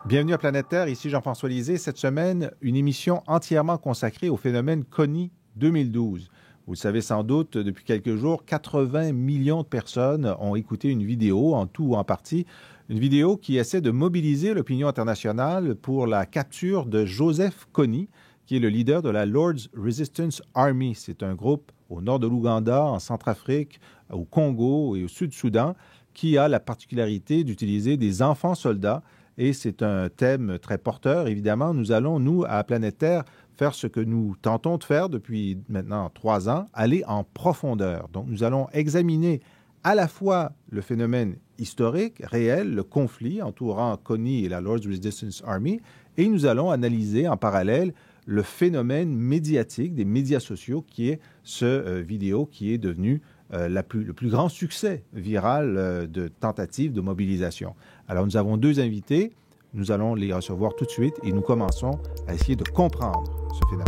Bienvenue à Planète Terre, ici Jean-François Lisée. Cette semaine, une émission entièrement consacrée au phénomène Kony 2012. Vous le savez sans doute, depuis quelques jours, 80 millions de personnes ont écouté une vidéo, en tout ou en partie, une vidéo qui essaie de mobiliser l'opinion internationale pour la capture de Joseph Kony, qui est le leader de la Lord's Resistance Army. C'est un groupe au nord de l'Ouganda, en Centrafrique, au Congo et au Sud-Soudan, qui a la particularité d'utiliser des enfants soldats. Et c'est un thème très porteur, évidemment. Nous allons, nous, à Planète Terre, faire ce que nous tentons de faire depuis maintenant 3 ans, aller en profondeur. Donc, nous allons examiner à la fois le phénomène historique, réel, le conflit entourant Kony et la Lord's Resistance Army, et nous allons analyser en parallèle le phénomène médiatique des médias sociaux qui est ce vidéo qui est devenu le plus grand succès viral de tentative de mobilisation. Alors, nous avons 2 invités. Nous allons les recevoir tout de suite et nous commençons à essayer de comprendre ce phénomène.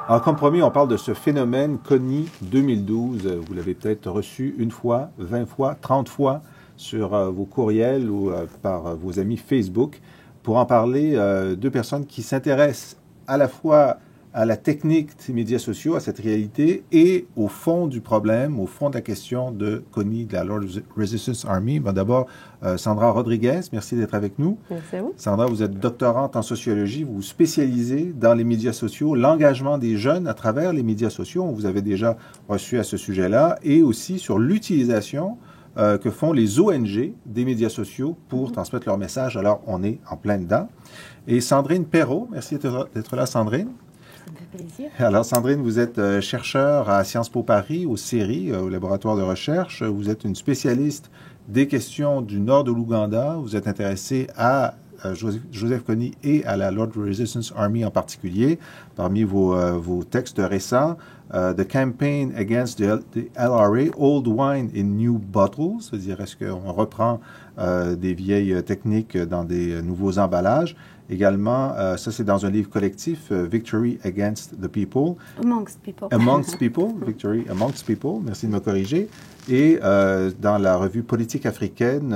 Alors, comme promis, on parle de ce phénomène Kony 2012. Vous l'avez peut-être reçu 1 fois, 20 fois, 30 fois sur vos courriels ou par vos amis Facebook. Pour en parler, 2 personnes qui s'intéressent à la fois à la technique des médias sociaux, à cette réalité, et au fond du problème, au fond de la question de Kony, de la Lord's Resistance Army. Bon, d'abord, Sandra Rodriguez, merci d'être avec nous. Merci à vous. Sandra, vous êtes doctorante en sociologie, vous vous spécialisez dans les médias sociaux, l'engagement des jeunes à travers les médias sociaux. On vous avait déjà reçu à ce sujet-là, et aussi sur l'utilisation que font les ONG des médias sociaux pour transmettre leur message. Alors, on est en plein dedans. Et Sandrine Perrault, merci d'être là, Sandrine. Ça me fait plaisir. Alors, Sandrine, vous êtes chercheure à Sciences Po Paris, au CERI, au laboratoire de recherche. Vous êtes une spécialiste des questions du nord de l'Ouganda. Vous êtes intéressée à Joseph Kony et à la Lord's Resistance Army en particulier. Parmi vos textes récents, The Campaign Against the LRA, Old Wine in New Bottles, c'est-à-dire est-ce qu'on reprend des vieilles techniques dans des nouveaux emballages. Également, ça c'est dans un livre collectif, Victory Against the People. Amongst People. Amongst People, Victory Amongst People, merci de me corriger. Et dans la revue Politique africaine,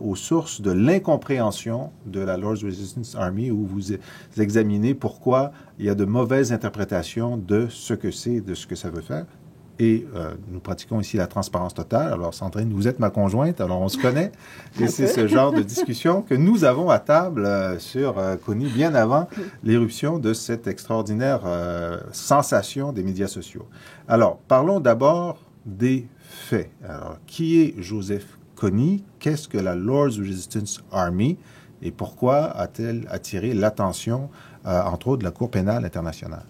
aux sources de l'incompréhension de la Lord's Resistance Army, où vous examinez pourquoi il y a de mauvaises interprétations de ce que c'est, de ce que ça veut faire. Et nous pratiquons ici la transparence totale. Alors, Sandrine, vous êtes ma conjointe, alors on se connaît. Et c'est ce genre de discussion que nous avons à table sur Kony bien avant l'éruption de cette extraordinaire sensation des médias sociaux. Alors, parlons d'abord des faits. Alors, qui est Joseph Kony? Qu'est-ce que la Lord's Resistance Army? Et pourquoi a-t-elle attiré l'attention, entre autres, de la Cour pénale internationale?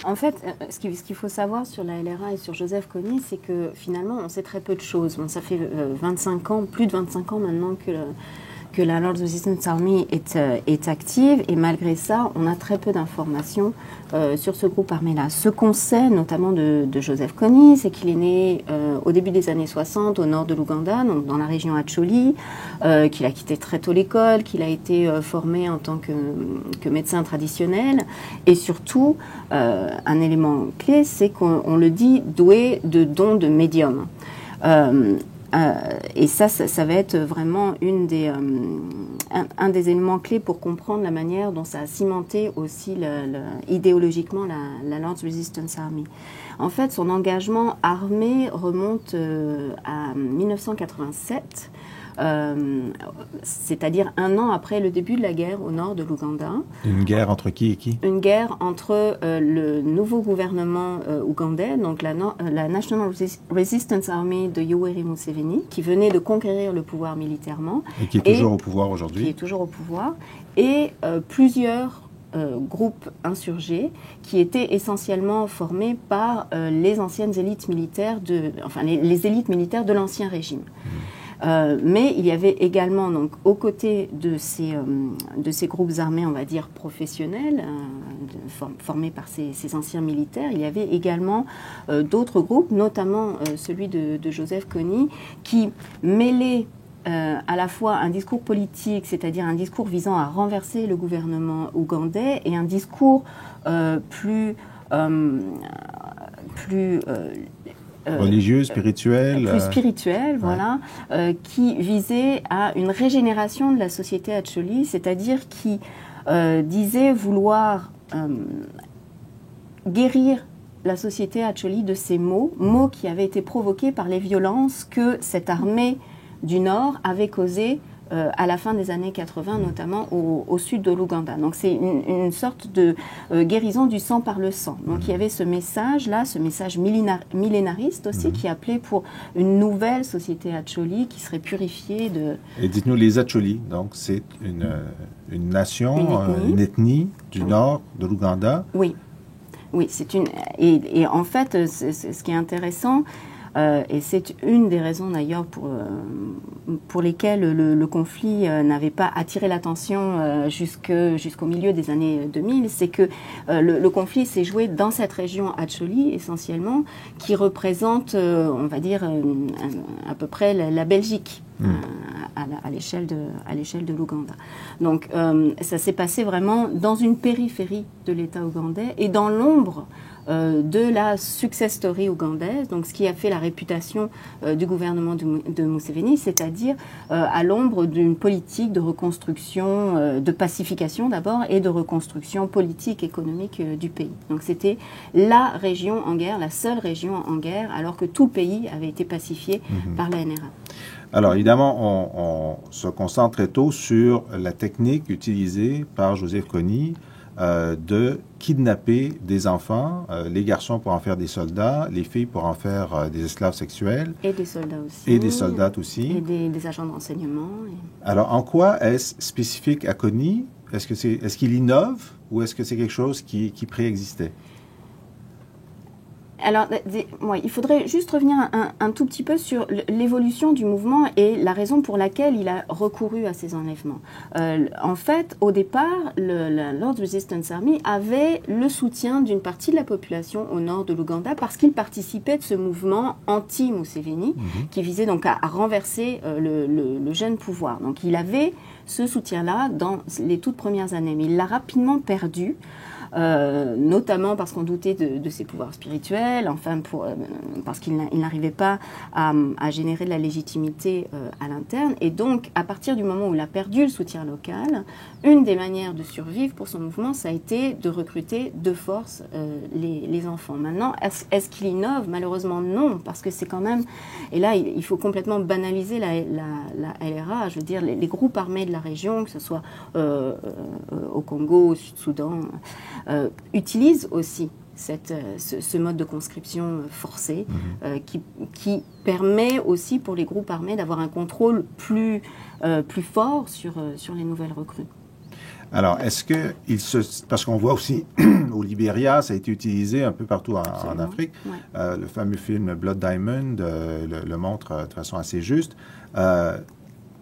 En fait, ce qu'il faut savoir sur la LRA et sur Joseph Kony, c'est que finalement, on sait très peu de choses. Bon, ça fait 25 ans, plus de 25 ans maintenant que la Lord's Resistance Army est active, et malgré ça, on a très peu d'informations sur ce groupe armé-là. Ce qu'on sait, notamment de Joseph Kony, c'est qu'il est né au début des années 60 au nord de l'Ouganda, donc dans la région Acholi, qu'il a quitté très tôt l'école, qu'il a été formé en tant que médecin traditionnel, et surtout, un élément clé, c'est qu'on le dit doué de dons de médium. Et ça va être vraiment un des éléments clés pour comprendre la manière dont ça a cimenté aussi idéologiquement la Lord's Resistance Army. En fait, son engagement armé remonte à 1987, c'est-à-dire 1 an après le début de la guerre au nord de l'Ouganda. Une guerre entre qui et qui? Une guerre entre le nouveau gouvernement ougandais, donc la National Resistance Army de Yoweri Museveni, qui venait de conquérir le pouvoir militairement. Et qui est toujours au pouvoir aujourd'hui. Qui est toujours au pouvoir. Et plusieurs groupes insurgés qui étaient essentiellement formés par les anciennes élites militaires, les élites militaires de l'ancien régime. Mais il y avait également, donc, aux côtés de ces groupes armés, on va dire professionnels, formés par ces anciens militaires, il y avait également d'autres groupes, notamment celui de Joseph Kony, qui mêlait à la fois un discours politique, c'est-à-dire un discours visant à renverser le gouvernement ougandais, et un discours plus religieuse, spirituelle. Plus spirituelle, voilà, qui visait à une régénération de la société Acholi, c'est-à-dire qui disait vouloir guérir la société Acholi de ces maux qui avaient été provoqués par les violences que cette armée du Nord avait causées à la fin des années 80, notamment au sud de l'Ouganda. Donc c'est une sorte de guérison du sang par le sang. Donc il y avait ce message-là, ce message millénariste aussi, qui appelait pour une nouvelle société Acholi qui serait purifiée de... Et dites-nous, les Acholi, donc c'est une nation, une ethnie du nord de l'Ouganda. Oui. Oui, c'est une... Et en fait, ce qui est intéressant, et c'est une des raisons d'ailleurs pour lesquelles le conflit n'avait pas attiré l'attention jusqu'au milieu des années 2000, c'est que le conflit s'est joué dans cette région Acholi essentiellement, qui représente, on va dire, à peu près la Belgique. À l'échelle de l'Ouganda. Donc ça s'est passé vraiment dans une périphérie de l'État ougandais et dans l'ombre de la success story ougandaise, donc ce qui a fait la réputation du gouvernement de Museveni, c'est-à-dire à l'ombre d'une politique de reconstruction, de pacification d'abord, et de reconstruction politique, économique du pays. Donc c'était la région en guerre, la seule région en guerre, alors que tout le pays avait été pacifié par la NRA. Alors, évidemment, on se concentre très tôt sur la technique utilisée par Joseph Kony de kidnapper des enfants, les garçons pour en faire des soldats, les filles pour en faire des esclaves sexuels. Et des soldats aussi. Et des soldats aussi. Et des agents de renseignement. Alors, en quoi est-ce spécifique à Kony? Est-ce qu'il innove ou est-ce que c'est quelque chose qui préexistait? Alors, il faudrait juste revenir un tout petit peu sur l'évolution du mouvement et la raison pour laquelle il a recouru à ces enlèvements. En fait, au départ, la Lord's Resistance Army avait le soutien d'une partie de la population au nord de l'Ouganda parce qu'il participait de ce mouvement anti-Museveni qui visait donc à renverser le jeune pouvoir. Donc, il avait ce soutien-là dans les toutes premières années, mais il l'a rapidement perdu. Notamment parce qu'on doutait de ses pouvoirs spirituels, enfin parce qu'il n'arrivait pas à générer de la légitimité à l'interne. Et donc, à partir du moment où il a perdu le soutien local, une des manières de survivre pour son mouvement, ça a été de recruter de force les enfants. Maintenant, est-ce qu'il innove? Malheureusement, non, parce que c'est quand même... Et là, il faut complètement banaliser la LRA, je veux dire, les groupes armés de la région, que ce soit au Congo, au Sud-Soudan... utilise aussi ce mode de conscription forcée qui permet aussi pour les groupes armés d'avoir un contrôle plus fort sur les nouvelles recrues. Alors, est-ce que parce qu'on voit aussi au Libéria, ça a été utilisé un peu partout en Afrique, le fameux film Blood Diamond le montre de façon assez juste.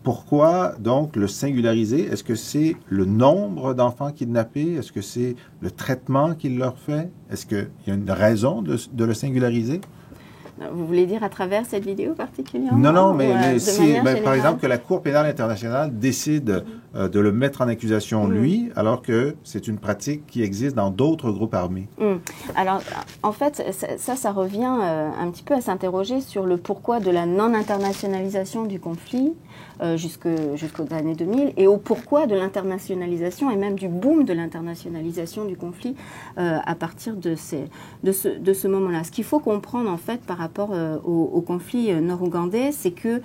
Pourquoi, donc, le singulariser? Est-ce que c'est le nombre d'enfants kidnappés? Est-ce que c'est le traitement qu'il leur fait? Est-ce qu'il y a une raison de le singulariser? Vous voulez dire à travers cette vidéo particulièrement? Non, mais si, par exemple, que la Cour pénale internationale décide de le mettre en accusation, lui, alors que c'est une pratique qui existe dans d'autres groupes armés. Alors, en fait, ça revient un petit peu à s'interroger sur le pourquoi de la non-internationalisation du conflit jusqu'aux années 2000 et au pourquoi de l'internationalisation et même du boom de l'internationalisation du conflit à partir de ce moment-là. Ce qu'il faut comprendre, en fait, par rapport au conflit nord-ougandais, c'est que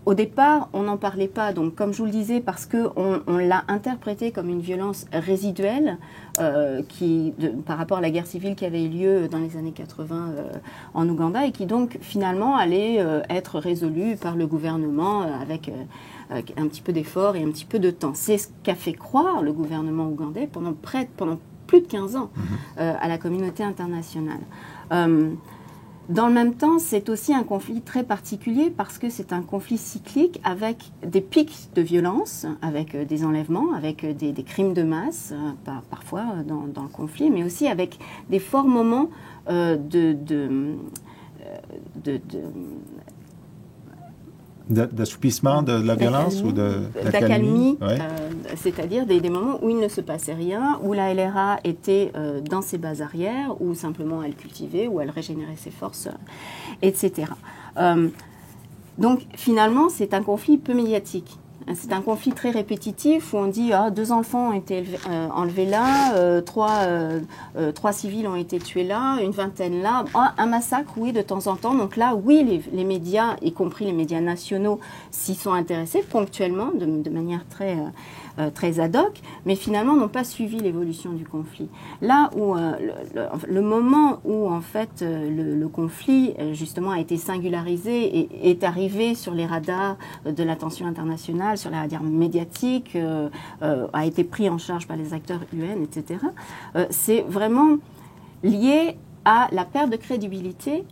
au départ, on n'en parlait pas, donc comme je vous le disais, parce qu'on l'a interprété comme une violence résiduelle par rapport à la guerre civile qui avait eu lieu dans les années 80 en Ouganda et qui donc finalement allait être résolue par le gouvernement avec un petit peu d'effort et un petit peu de temps. C'est ce qu'a fait croire le gouvernement ougandais pendant plus de 15 ans à la communauté internationale. Dans le même temps, c'est aussi un conflit très particulier parce que c'est un conflit cyclique avec des pics de violence, avec des enlèvements, avec des crimes de masse, parfois dans le conflit, mais aussi avec des forts moments D'assoupissement de la violence ou d'accalmie, ouais. C'est-à-dire des moments où il ne se passait rien, où la LRA était dans ses bases arrières, où simplement elle cultivait, où elle régénérait ses forces, etc. Donc finalement, c'est un conflit peu médiatique. C'est un conflit très répétitif où on dit « 2 enfants ont été enlevés là, 3 civils ont été tués là, une vingtaine là, un massacre, oui, de temps en temps. » Donc là, oui, les médias, y compris les médias nationaux, s'y sont intéressés ponctuellement, de manière très ad hoc, mais finalement n'ont pas suivi l'évolution du conflit. Là où le moment où en fait le conflit justement a été singularisé et est arrivé sur les radars de l'attention internationale, sur les radars médiatiques, a été pris en charge par les acteurs UN, etc. C'est vraiment lié à la perte de crédibilité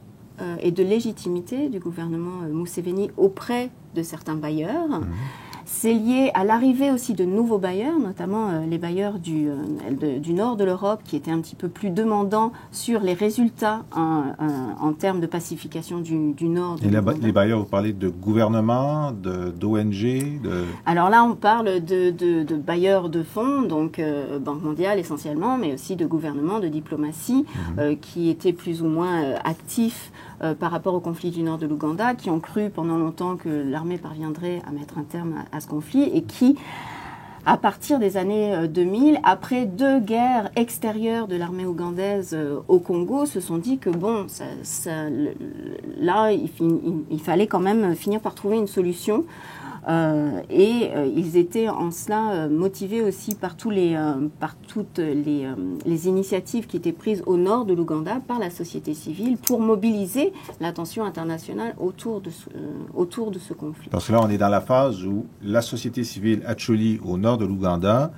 et de légitimité du gouvernement Museveni auprès de certains bailleurs. C'est lié à l'arrivée aussi de nouveaux bailleurs, notamment les bailleurs du nord de l'Europe, qui étaient un petit peu plus demandants sur les résultats en termes de pacification du nord. Et les bailleurs, vous parlez de gouvernement, d'ONG Alors là, on parle de bailleurs de fonds, donc Banque mondiale essentiellement, mais aussi de gouvernement, de diplomatie, qui étaient plus ou moins actifs par rapport au conflit du nord de l'Ouganda, qui ont cru pendant longtemps que l'armée parviendrait à mettre un terme à ce conflit et qui, à partir des années 2000, après 2 guerres extérieures de l'armée ougandaise au Congo, se sont dit que bon, là, il fallait quand même finir par trouver une solution. Ils étaient en cela motivés aussi par toutes les initiatives qui étaient prises au nord de l'Ouganda par la société civile pour mobiliser l'attention internationale autour de ce conflit. Parce que là, on est dans la phase où la société civile Acholi, au nord de l'Ouganda,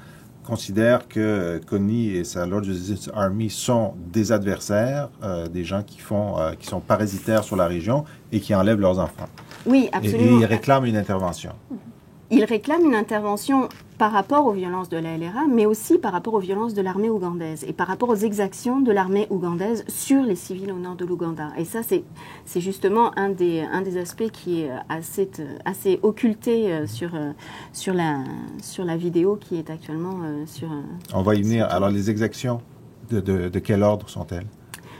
considère que Kony et sa Lord Resistance Army sont des adversaires, des gens qui sont parasitaires sur la région et qui enlèvent leurs enfants. Oui, absolument. Et ils réclament une intervention. Ils réclament une intervention par rapport aux violences de la LRA, mais aussi par rapport aux violences de l'armée ougandaise et par rapport aux exactions de l'armée ougandaise sur les civils au nord de l'Ouganda. Et ça, c'est justement un des aspects qui est assez occulté sur la vidéo qui est actuellement sur... On va y venir. Alors, les exactions, de quel ordre sont-elles?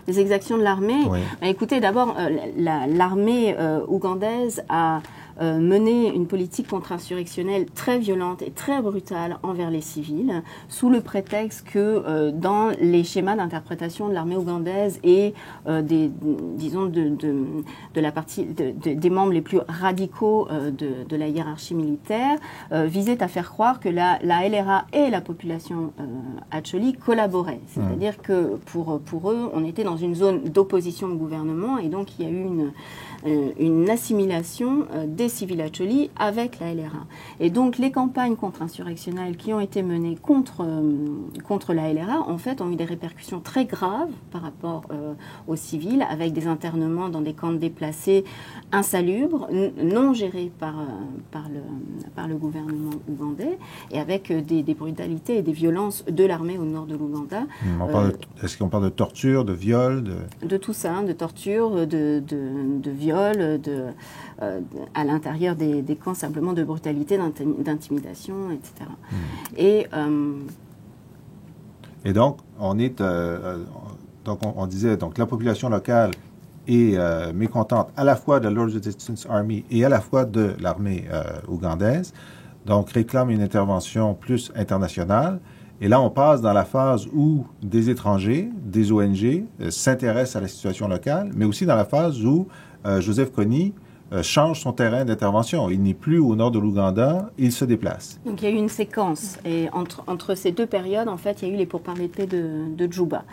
Les exactions de l'armée. Oui. Écoutez, d'abord, l'armée ougandaise a mené une politique contre-insurrectionnelle très violente et très brutale envers les civils, sous le prétexte que dans les schémas d'interprétation de l'armée ougandaise et des membres les plus radicaux de la hiérarchie militaire, visaient à faire croire que la LRA et la population Acholi collaboraient. C'est-à-dire que pour eux, on était dans une zone d'opposition au gouvernement et donc il y a eu une assimilation des civils Acholi avec la LRA. Et donc les campagnes contre-insurrectionnelles qui ont été menées contre la LRA, en fait, ont eu des répercussions très graves par rapport aux civils, avec des internements dans des camps de déplacés insalubres, non gérés par le gouvernement ougandais, et avec des brutalités et des violences de l'armée au nord de l'Ouganda. Est-ce qu'on parle de torture, de viol? De tout ça, de torture, de viol, à l'intérieur des camps, simplement de brutalité, d'intimidation, etc. Et donc, on disait, donc la population locale est mécontente à la fois de la Lord Resistance Army et à la fois de l'armée ougandaise, donc réclame une intervention plus internationale. Et là, on passe dans la phase où des étrangers, des ONG, s'intéressent à la situation locale, mais aussi dans la phase où Joseph Kony change son terrain d'intervention. Il n'est plus au nord de l'Ouganda, il se déplace. Donc il y a eu une séquence. Et entre ces 2 périodes, en fait, il y a eu les pourparlers de paix de Djouba.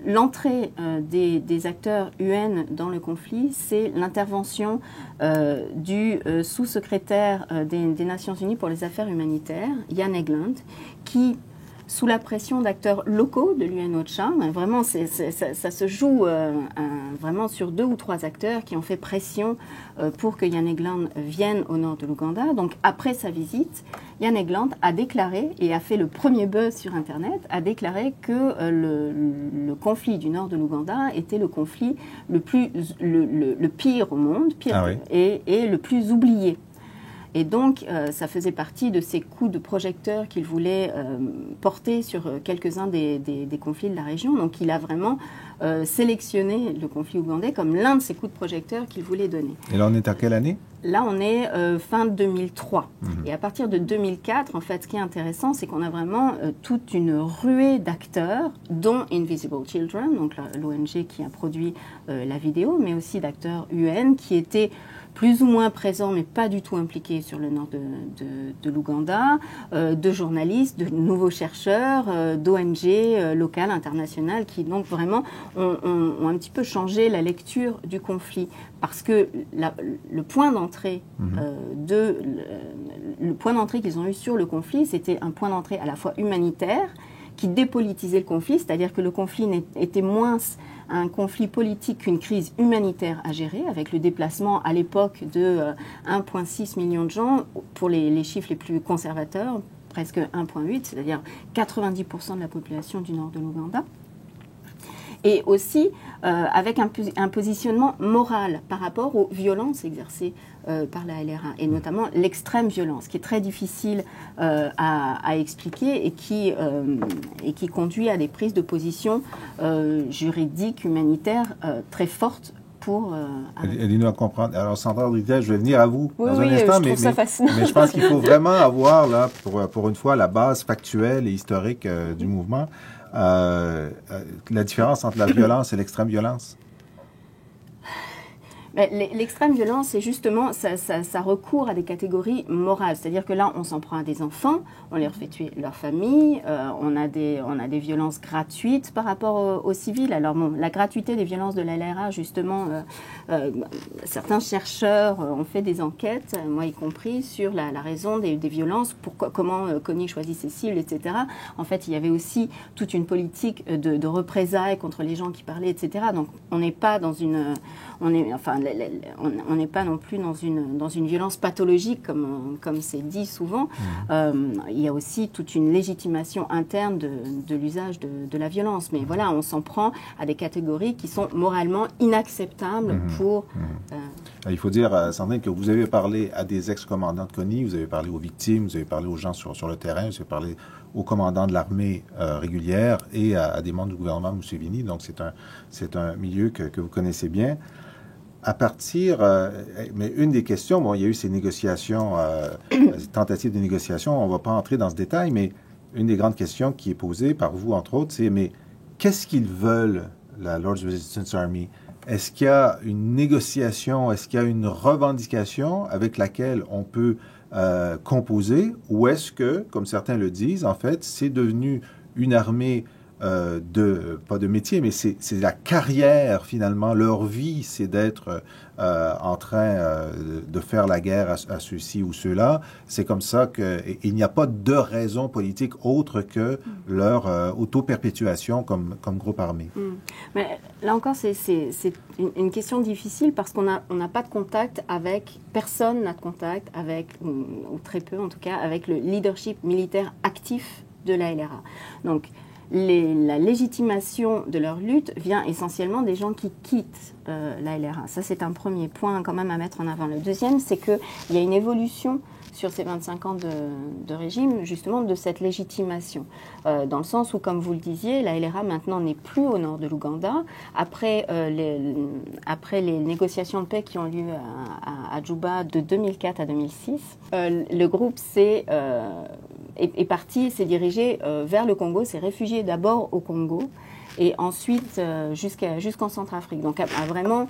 L'entrée des acteurs UN dans le conflit, c'est l'intervention du sous-secrétaire des Nations Unies pour les affaires humanitaires, Jan Egeland, qui sous la pression d'acteurs locaux de l'UNOCHA. Vraiment, ça se joue vraiment sur 2 ou 3 acteurs qui ont fait pression pour que Jan Egeland vienne au nord de l'Ouganda. Donc, après sa visite, Jan Egeland a déclaré, et a fait le premier buzz sur Internet, a déclaré que le conflit du nord de l'Ouganda était le conflit le pire au monde, et le plus oublié. Et donc, ça faisait partie de ces coups de projecteur qu'il voulait porter sur quelques-uns des conflits de la région. Donc, il a vraiment sélectionné le conflit ougandais comme l'un de ces coups de projecteur qu'il voulait donner. Et là, on est à quelle année? Là, on est fin 2003. Et à partir de 2004, en fait, ce qui est intéressant, c'est qu'on a vraiment toute une ruée d'acteurs, dont Invisible Children, donc l'ONG qui a produit la vidéo, mais aussi d'acteurs UN qui étaient plus ou moins présents, mais pas du tout impliqués sur le nord de l'Ouganda, de journalistes, de nouveaux chercheurs, d'ONG locales, internationales, qui donc vraiment ont un petit peu changé la lecture du conflit. Parce que le point d'entrée le point d'entrée qu'ils ont eu sur le conflit, c'était un point d'entrée à la fois humanitaire, qui dépolitisait le conflit, c'est-à-dire que le conflit était moins un conflit politique qu'une crise humanitaire à gérer, avec le déplacement à l'époque de 1,6 million de gens, pour les chiffres les plus conservateurs, presque 1,8, c'est-à-dire 90% de la population du nord de l'Ouganda. Et aussi avec un positionnement moral par rapport aux violences exercées par la LRA, et notamment l'extrême violence, qui est très difficile à expliquer et qui conduit à des prises de position juridiques, humanitaires très fortes. Aidez-nous à comprendre. Alors, Sandra Rita, je vais venir à vous dans un instant, mais je pense qu'il faut vraiment avoir, là, pour une fois, la base factuelle et historique du mouvement. La différence entre la violence et l'extrême violence? L'extrême violence, c'est justement, ça recourt à des catégories morales. C'est-à-dire que là, on s'en prend à des enfants, on les refait tuer leur famille, on a des violences gratuites par rapport aux civils. Alors bon, la gratuité des violences de la LRA, justement, certains chercheurs ont fait des enquêtes, moi y compris, sur la raison des violences, comment Kony choisit ses cibles, etc. En fait, il y avait aussi toute une politique de représailles contre les gens qui parlaient, etc. Donc, on n'est pas dans une... On n'est pas non plus dans une violence pathologique, comme c'est dit souvent. Il y a aussi toute une légitimation interne de l'usage de la violence. Mais voilà, on s'en prend à des catégories qui sont moralement inacceptables pour... Il faut dire, Sandrine, que vous avez parlé à des ex-commandants de Kony, vous avez parlé aux victimes, vous avez parlé aux gens sur le terrain, vous avez parlé aux commandants de l'armée régulière et à des membres du gouvernement Museveni. Donc, c'est un milieu que vous connaissez bien. À partir, mais une des questions, bon, il y a eu ces négociations, tentatives de négociation, on ne va pas entrer dans ce détail, mais une des grandes questions qui est posée par vous, entre autres, c'est, mais qu'est-ce qu'ils veulent, la Lord's Resistance Army? Est-ce qu'il y a une négociation, est-ce qu'il y a une revendication avec laquelle on peut composer, ou est-ce que, comme certains le disent, en fait, c'est devenu une armée pas de métier, mais c'est la carrière finalement, leur vie, c'est d'être en train de faire la guerre à ceux-ci ou ceux-là. C'est comme ça qu'il n'y a pas de raison politique autre que leur auto-perpétuation comme groupe armé. Mais là encore, c'est une question difficile parce qu'on n'a pas de contact avec, personne n'a de contact avec, ou très peu en tout cas, avec le leadership militaire actif de la LRA. Donc, la légitimation de leur lutte vient essentiellement des gens qui quittent la LRA. Ça, c'est un premier point quand même à mettre en avant. Le deuxième, c'est qu'il y a une évolution sur ces 25 ans de régime, justement, de cette légitimation. Dans le sens où, comme vous le disiez, la LRA maintenant n'est plus au nord de l'Ouganda. Après les négociations de paix qui ont lieu à Djouba de 2004 à 2006, le groupe est parti, s'est dirigé vers le Congo, s'est réfugié d'abord au Congo et ensuite jusqu'en Centrafrique. Donc a vraiment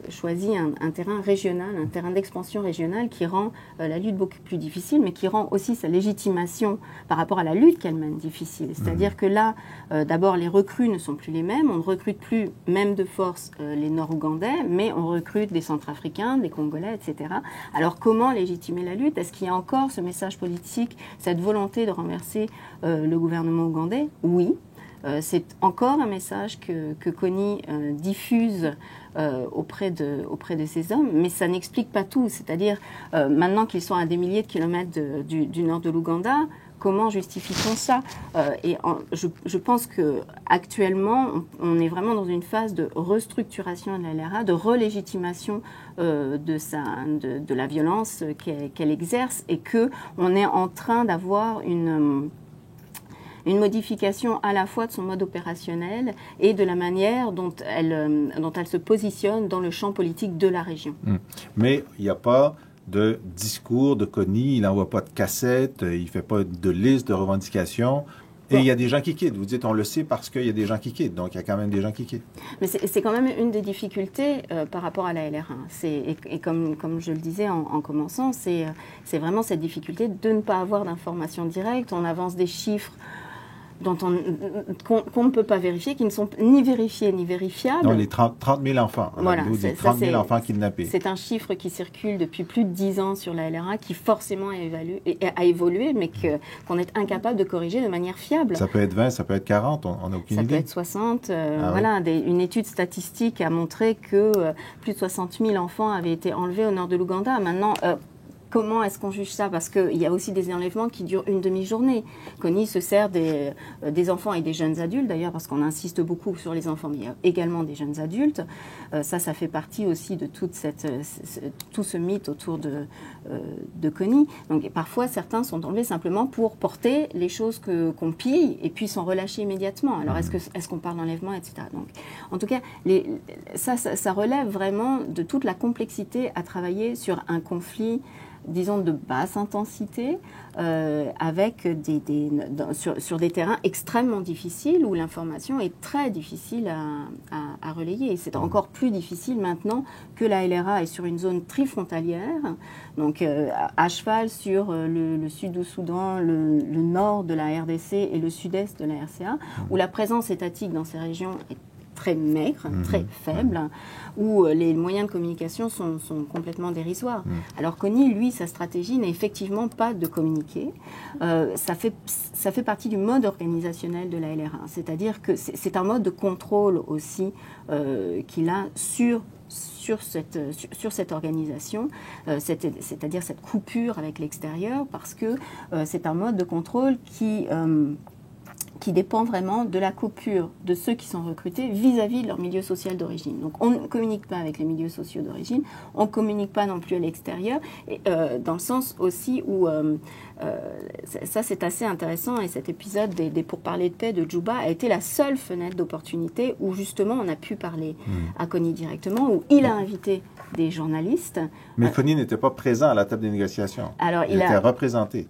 choisi un terrain régional, un terrain d'expansion régionale qui rend la lutte beaucoup plus difficile, mais qui rend aussi sa légitimation par rapport à la lutte qu'elle mène difficile. C'est-à-dire que là, d'abord, les recrues ne sont plus les mêmes. On ne recrute plus, même de force, les Nord-Ougandais, mais on recrute des Centrafricains, des Congolais, etc. Alors comment légitimer la lutte? Est-ce qu'il y a encore ce message politique, cette volonté de renverser le gouvernement ougandais? Oui. C'est encore un message que Kony diffuse auprès de ces hommes, mais ça n'explique pas tout. C'est-à-dire, maintenant qu'ils sont à des milliers de kilomètres du nord de l'Ouganda, comment justifie-t-on ça? Je pense qu'actuellement, on est vraiment dans une phase de restructuration de la LRA, de relégitimation de la violence qu'elle exerce, et qu'on est en train d'avoir une modification à la fois de son mode opérationnel et de la manière dont elle se positionne dans le champ politique de la région. Mais il n'y a pas de discours de Kony, il n'envoie pas de cassettes, il ne fait pas de liste de revendications. Et il y a des gens qui quittent. Vous dites, on le sait parce qu'il y a des gens qui quittent. Donc, il y a quand même des gens qui quittent. Mais c'est quand même une des difficultés par rapport à la LRA. Et comme je le disais en commençant, c'est vraiment cette difficulté de ne pas avoir d'informations directes. On avance des chiffres qu'on ne peut pas vérifier, qui ne sont ni vérifiés ni vérifiables. Non, les 30 000 enfants. Voilà, vous dites 30 000 enfants kidnappés. C'est un chiffre qui circule depuis plus de 10 ans sur la LRA, qui forcément a évolué, mais qu'on est incapable de corriger de manière fiable. Ça peut être 20, ça peut être 40, on n'a aucune idée. Ça peut être 60. Voilà, une étude statistique a montré que plus de 60 000 enfants avaient été enlevés au nord de l'Ouganda. Maintenant, comment est-ce qu'on juge ça? Parce qu'il y a aussi des enlèvements qui durent une demi-journée. Kony se sert des enfants et des jeunes adultes, d'ailleurs, parce qu'on insiste beaucoup sur les enfants, mais il y a également des jeunes adultes. Ça fait partie aussi de tout ce mythe autour de Kony. Donc, parfois, certains sont enlevés simplement pour porter les choses qu'on pille et puis sont relâchés immédiatement. Alors, est-ce qu'on parle d'enlèvement, etc. Donc, en tout cas, ça relève vraiment de toute la complexité à travailler sur un conflit, disons, de basse intensité, avec sur des terrains extrêmement difficiles où l'information est très difficile à relayer. Et c'est encore plus difficile maintenant que la LRA est sur une zone trifrontalière, donc à cheval sur le sud du Soudan, le nord de la RDC et le sud-est de la RCA, où la présence étatique dans ces régions est très maigre, très faible, où les moyens de communication sont complètement dérisoires. Alors Kony, lui, sa stratégie n'est effectivement pas de communiquer. Ça fait partie du mode organisationnel de la LRA. C'est-à-dire que c'est un mode de contrôle aussi qu'il a sur cette organisation, c'est-à-dire cette coupure avec l'extérieur, parce que c'est un mode de contrôle qui dépend vraiment de la coupure de ceux qui sont recrutés vis-à-vis de leur milieu social d'origine. Donc on ne communique pas avec les milieux sociaux d'origine, on ne communique pas non plus à l'extérieur, dans le sens aussi où, ça c'est assez intéressant, et cet épisode des pourparlers de paix de Djouba a été la seule fenêtre d'opportunité où justement on a pu parler à Kony directement, où il a invité des journalistes. Mais Kony n'était pas présent à la table des négociations. Alors, il était représenté.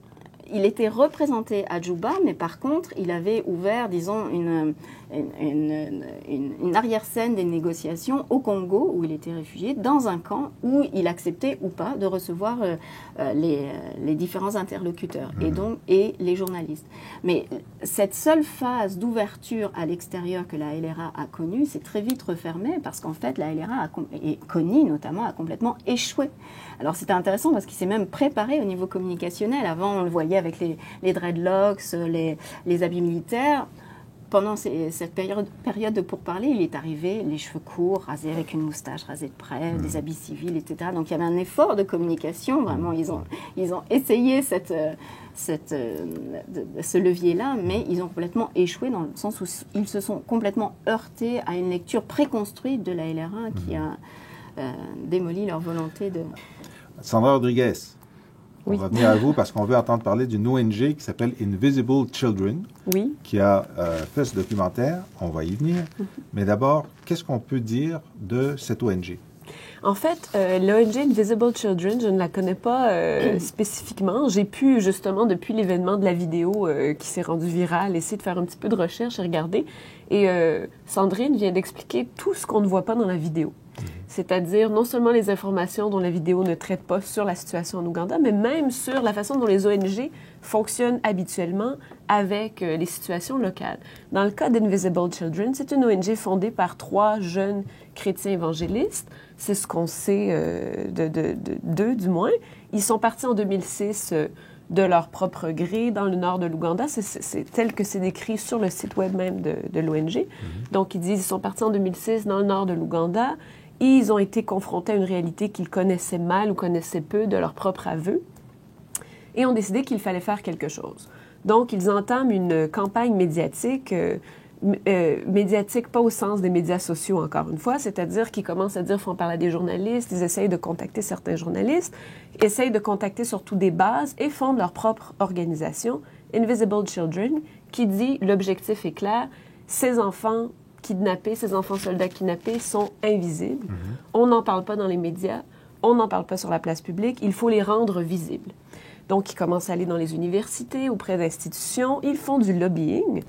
Il était représenté à Djouba, mais par contre, il avait ouvert, disons, une arrière-scène des négociations au Congo, où il était réfugié, dans un camp où il acceptait ou pas de recevoir les différents interlocuteurs et les journalistes. Mais cette seule phase d'ouverture à l'extérieur que la LRA a connue s'est très vite refermée, parce qu'en fait, la LRA, et Kony notamment, a complètement échoué. Alors c'était intéressant parce qu'il s'est même préparé au niveau communicationnel. Avant, on le voyait avec les dreadlocks, les habits militaires. Pendant cette période de pourparlers, il est arrivé les cheveux courts, rasés avec une moustache rasée de près, des habits civils, etc. Donc il y avait un effort de communication. Vraiment, ils ont essayé ce levier-là, mais ils ont complètement échoué, dans le sens où ils se sont complètement heurtés à une lecture préconstruite de la LRA qui a démoli leur volonté de... Sandra Rodriguez, oui. On va venir à vous parce qu'on veut entendre parler d'une ONG qui s'appelle Invisible Children, oui. qui a fait ce documentaire. On va y venir. Mais d'abord, qu'est-ce qu'on peut dire de cette ONG? En fait, l'ONG Invisible Children, je ne la connais pas spécifiquement. J'ai pu, justement, depuis l'événement de la vidéo qui s'est rendu viral, essayer de faire un petit peu de recherche et regarder. Et Sandrine vient d'expliquer tout ce qu'on ne voit pas dans la vidéo. C'est-à-dire non seulement les informations dont la vidéo ne traite pas sur la situation en Ouganda, mais même sur la façon dont les ONG fonctionnent habituellement avec les situations locales. Dans le cas d'Invisible Children, c'est une ONG fondée par 3 jeunes chrétiens évangélistes. C'est ce qu'on sait d'eux, du moins. Ils sont partis en 2006 de leur propre gré dans le nord de l'Ouganda. C'est tel que c'est décrit sur le site web même de l'ONG. Donc, ils disent qu'ils sont partis en 2006 dans le nord de l'Ouganda. Ils ont été confrontés à une réalité qu'ils connaissaient mal ou connaissaient peu de leur propre aveu et ont décidé qu'il fallait faire quelque chose. Donc, ils entament une campagne médiatique, médiatique pas au sens des médias sociaux, encore une fois, c'est-à-dire qu'ils commencent à dire qu'il faut en parler à des journalistes, ils essayent de contacter certains journalistes, essayent de contacter surtout des bases et fondent leur propre organisation, Invisible Children, qui dit l'objectif est clair, ces enfants kidnappés, ces enfants soldats kidnappés sont invisibles. On n'en parle pas dans les médias, on n'en parle pas sur la place publique, il faut les rendre visibles. Donc, ils commencent à aller dans les universités, auprès d'institutions, ils font du lobbying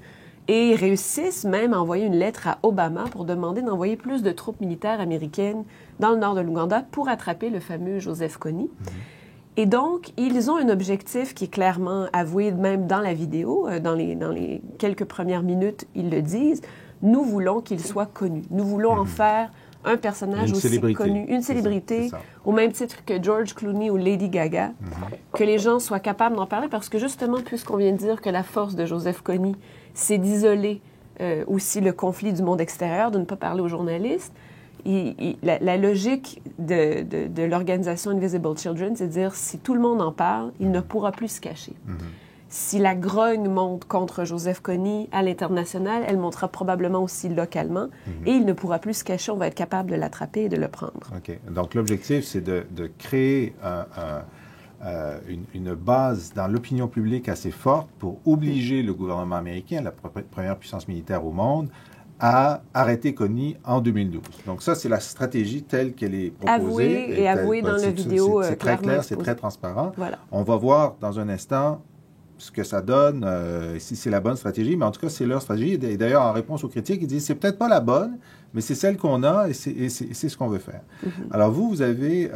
et réussissent même à envoyer une lettre à Obama pour demander d'envoyer plus de troupes militaires américaines dans le nord de l'Ouganda pour attraper le fameux Joseph Kony. Et donc, ils ont un objectif qui est clairement avoué même dans la vidéo, dans les quelques premières minutes, ils le disent. Nous voulons qu'il soit connu. Nous voulons en faire un personnage aussi connu, une célébrité, au même titre que George Clooney ou Lady Gaga, que les gens soient capables d'en parler, parce que justement, puisqu'on vient de dire que la force de Joseph Kony, c'est d'isoler aussi le conflit du monde extérieur, de ne pas parler aux journalistes, la logique de l'organisation Invisible Children, c'est de dire, si tout le monde en parle, il ne pourra plus se cacher. Si la grogne monte contre Joseph Kony à l'international, elle montera probablement aussi localement et il ne pourra plus se cacher. On va être capable de l'attraper et de le prendre. OK. Donc, l'objectif, c'est de créer une base dans l'opinion publique assez forte pour obliger le gouvernement américain, la première puissance militaire au monde, à arrêter Kony en 2012. Donc ça, c'est la stratégie telle qu'elle est proposée. Avouée dans la vidéo. C'est très clair, c'est très transparent. Voilà. On va voir dans un instant ce que ça donne, si c'est la bonne stratégie, mais en tout cas, c'est leur stratégie. Et d'ailleurs, en réponse aux critiques, ils disent, c'est peut-être pas la bonne, mais c'est celle qu'on a et c'est ce qu'on veut faire. Alors vous avez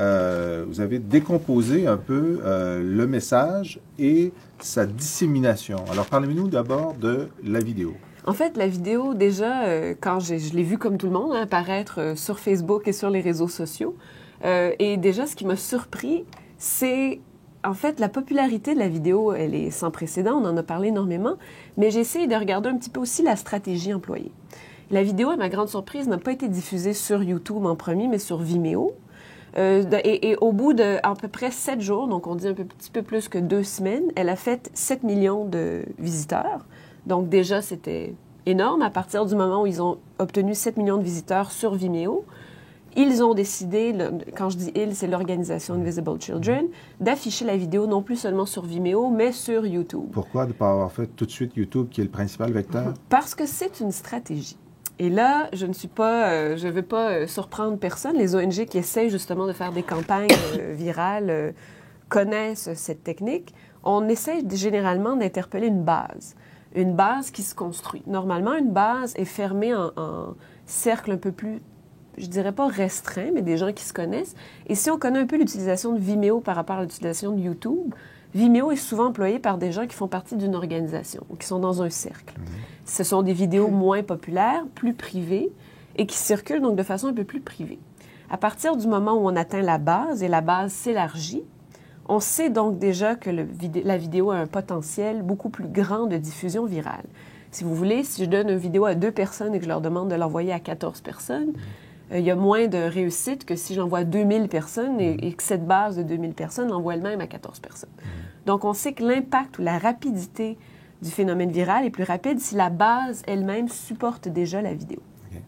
décomposé un peu le message et sa dissémination. Alors parlez-nous d'abord de la vidéo. En fait, la vidéo, déjà, quand je l'ai vue comme tout le monde, apparaître sur Facebook et sur les réseaux sociaux, et déjà, ce qui m'a surpris, c'est... En fait, la popularité de la vidéo, elle est sans précédent, on en a parlé énormément, mais j'ai essayé de regarder un petit peu aussi la stratégie employée. La vidéo, à ma grande surprise, n'a pas été diffusée sur YouTube en premier, mais sur Vimeo. Et au bout de à peu près 7 jours, donc on dit un petit peu plus que 2 semaines, elle a fait 7 millions de visiteurs. Donc déjà, c'était énorme. À partir du moment où ils ont obtenu 7 millions de visiteurs sur Vimeo, ils ont décidé, quand je dis « ils », c'est l'organisation Invisible Children, d'afficher la vidéo non plus seulement sur Vimeo, mais sur YouTube. Pourquoi ne pas avoir fait tout de suite YouTube, qui est le principal vecteur? Parce que c'est une stratégie. Et là, je ne veux pas surprendre personne. Les ONG qui essayent justement de faire des campagnes virales connaissent cette technique. On essaie généralement d'interpeller une base qui se construit. Normalement, une base est fermée en cercle un peu plus, je dirais pas restreint, mais des gens qui se connaissent. Et si on connaît un peu l'utilisation de Vimeo par rapport à l'utilisation de YouTube, Vimeo est souvent employé par des gens qui font partie d'une organisation ou qui sont dans un cercle. Ce sont des vidéos moins populaires, plus privées, et qui circulent donc de façon un peu plus privée. À partir du moment où on atteint la base et la base s'élargit, on sait donc déjà que la vidéo a un potentiel beaucoup plus grand de diffusion virale. Si vous voulez, si je donne une vidéo à 2 personnes et que je leur demande de l'envoyer à 14 personnes, il y a moins de réussite que si j'envoie 2000 personnes et que cette base de 2000 personnes l'envoie elle-même à 14 personnes. Donc, on sait que l'impact ou la rapidité du phénomène viral est plus rapide si la base elle-même supporte déjà la vidéo. Okay.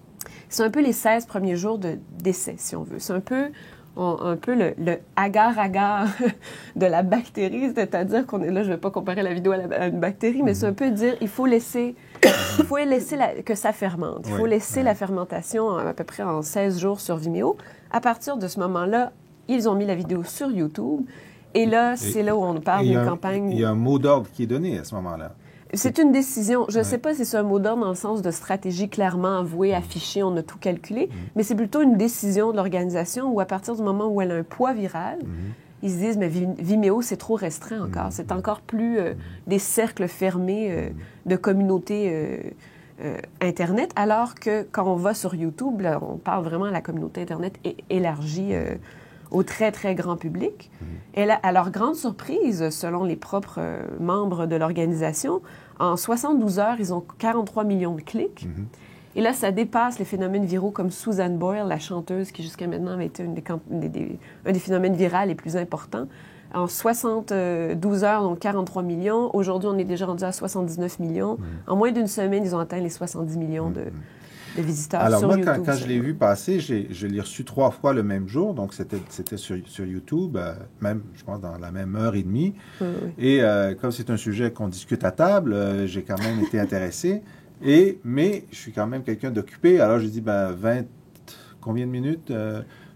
C'est un peu les 16 premiers jours d'essai, si on veut. C'est un peu, un peu le agar-agar de la bactérie, c'est-à-dire qu'on est là, je ne vais pas comparer la vidéo à une bactérie, mais c'est un peu dire, il faut laisser que ça fermente. Il faut laisser la fermentation à peu près en 16 jours sur Vimeo. À partir de ce moment-là, ils ont mis la vidéo sur YouTube. Et là, c'est là où on parle d'une campagne. Il y a un mot d'ordre qui est donné à ce moment-là. C'est une décision. Je ne sais pas si c'est un mot d'ordre dans le sens de stratégie clairement avouée, affichée, on a tout calculé, mais c'est plutôt une décision de l'organisation où à partir du moment où elle a un poids viral, ils se disent, mais Vimeo, c'est trop restreint encore. C'est encore plus des cercles fermés de communautés Internet, alors que quand on va sur YouTube, là, on parle vraiment à la communauté Internet élargie au très, très grand public. Et là, à leur grande surprise, selon les propres membres de l'organisation, en 72 heures, ils ont 43 millions de clics. Et là, ça dépasse les phénomènes viraux comme Susan Boyle, la chanteuse qui jusqu'à maintenant avait été un des phénomènes viraux les plus importants. En 72 heures, donc 43 millions. Aujourd'hui, on est déjà rendu à 79 millions. En moins d'une semaine, ils ont atteint les 70 millions de visiteurs sur YouTube. Alors moi, quand je l'ai vu passer, je l'ai reçu 3 fois le même jour, donc c'était sur YouTube, même, je pense, dans la même heure et demie. Et comme c'est un sujet qu'on discute à table, j'ai quand même été intéressé. Mais je suis quand même quelqu'un d'occupé, alors j'ai dit, combien de minutes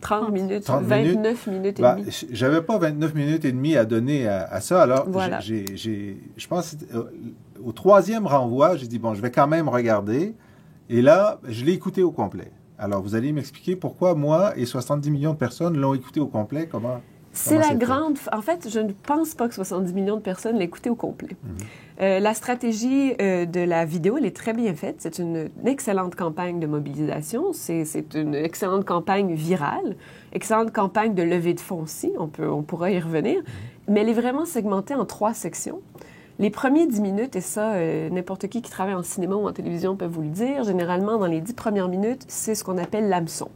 30 minutes, 29 minutes et demie. J'avais pas 29 minutes et demie à donner à ça, alors voilà. Je pense au 3e renvoi, j'ai dit, bon, je vais quand même regarder. Et là, je l'ai écouté au complet. Alors, vous allez m'expliquer pourquoi moi et 70 millions de personnes l'ont écouté au complet? C'est la grande... En fait, je ne pense pas que 70 millions de personnes l'aient écouté au complet. La stratégie de la vidéo, elle est très bien faite. C'est une excellente campagne de mobilisation. C'est une excellente campagne virale. Excellente campagne de levée de fonds aussi. On pourra y revenir. Mais elle est vraiment segmentée en 3 sections. Les premiers 10 minutes, et ça, n'importe qui travaille en cinéma ou en télévision peut vous le dire, généralement, dans les 10 premières minutes, c'est ce qu'on appelle l'hameçon.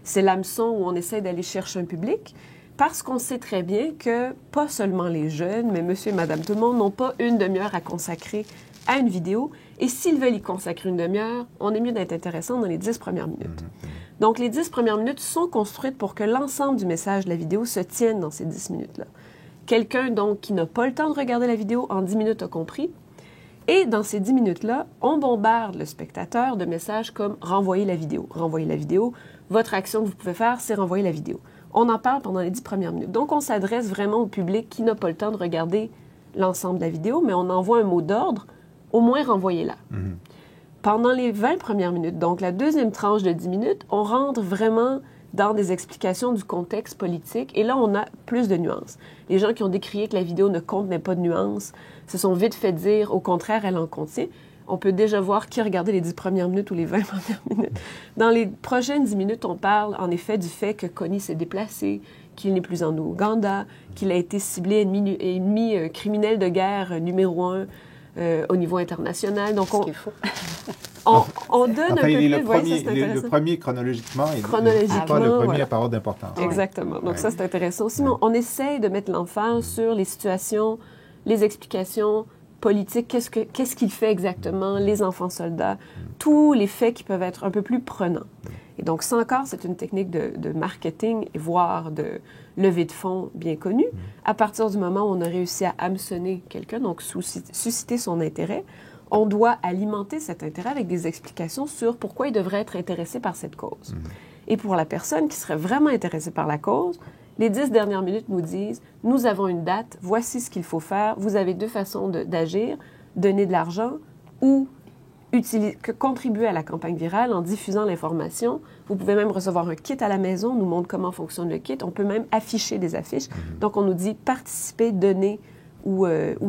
C'est l'hameçon où on essaie d'aller chercher un public, parce qu'on sait très bien que pas seulement les jeunes, mais monsieur et madame tout le monde n'ont pas une demi-heure à consacrer à une vidéo. Et s'ils veulent y consacrer une demi-heure, on est mieux d'être intéressant dans les 10 premières minutes. Donc, les 10 premières minutes sont construites pour que l'ensemble du message de la vidéo se tienne dans ces 10 minutes-là. Quelqu'un, donc, qui n'a pas le temps de regarder la vidéo, en 10 minutes a compris. Et dans ces 10 minutes-là, on bombarde le spectateur de messages comme « renvoyer la vidéo »,« renvoyer la vidéo »,« votre action que vous pouvez faire, c'est renvoyer la vidéo ». On en parle pendant les 10 premières minutes. Donc, on s'adresse vraiment au public qui n'a pas le temps de regarder l'ensemble de la vidéo, mais on envoie un mot d'ordre, au moins renvoyez-la. Pendant les 20 premières minutes, donc la deuxième tranche de 10 minutes, on rentre vraiment dans des explications du contexte politique. Et là, on a plus de nuances. Les gens qui ont décrié que la vidéo ne contenait pas de nuances se sont vite fait dire, au contraire, elle en contient. On peut déjà voir qui a regardé les 10 premières minutes ou les 20 premières minutes. Dans les prochaines 10 minutes, on parle en effet du fait que Kony s'est déplacé, qu'il n'est plus en Ouganda, qu'il a été ciblé ennemi criminel de guerre numéro 1 au niveau international. Donc, on donne un peu plus... le premier chronologiquement et pas le premier à parole d'importance. Exactement. Donc ça, c'est intéressant aussi. Mais on essaye de mettre l'emphase sur les situations, les explications politiques, qu'est-ce qu'il fait exactement, les enfants soldats, tous les faits qui peuvent être un peu plus prenants. Et donc ça encore, c'est une technique de marketing, voire de levée de fonds bien connue. À partir du moment où on a réussi à hameçonner quelqu'un, donc susciter son intérêt, on doit alimenter cet intérêt avec des explications sur pourquoi il devrait être intéressé par cette cause. Et pour la personne qui serait vraiment intéressée par la cause, les 10 dernières minutes nous disent « Nous avons une date, voici ce qu'il faut faire, vous avez 2 façons d'agir, donner de l'argent ou contribuer à la campagne virale en diffusant l'information. Vous pouvez même recevoir un kit à la maison, on nous montre comment fonctionne le kit. On peut même afficher des affiches. Donc, on nous dit participer, donner ou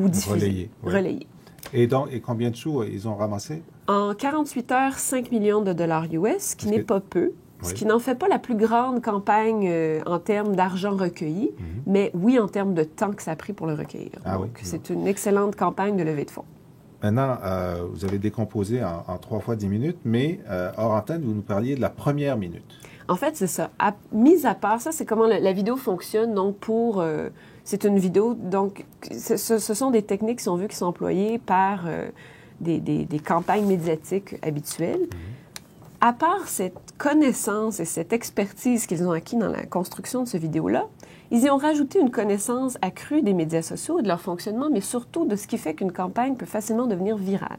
diffuser. Relayer. Et combien de sous ils ont ramassé? En 48 heures, 5 millions de dollars US, ce qui n'est pas peu. Ce qui n'en fait pas la plus grande campagne en termes d'argent recueilli, mais oui, en termes de temps que ça a pris pour le recueillir. Donc, c'est une excellente campagne de levée de fonds. Maintenant, vous avez décomposé en 3 fois 10 minutes, mais hors antenne, vous nous parliez de la première minute. En fait, c'est ça. Mis à part ça, c'est comment la vidéo fonctionne. Donc, c'est une vidéo, donc, ce sont des techniques, si on veut, qui sont employées par des campagnes médiatiques habituelles. à part cette connaissance et cette expertise qu'ils ont acquis dans la construction de ce vidéo-là, ils y ont rajouté une connaissance accrue des médias sociaux et de leur fonctionnement, mais surtout de ce qui fait qu'une campagne peut facilement devenir virale.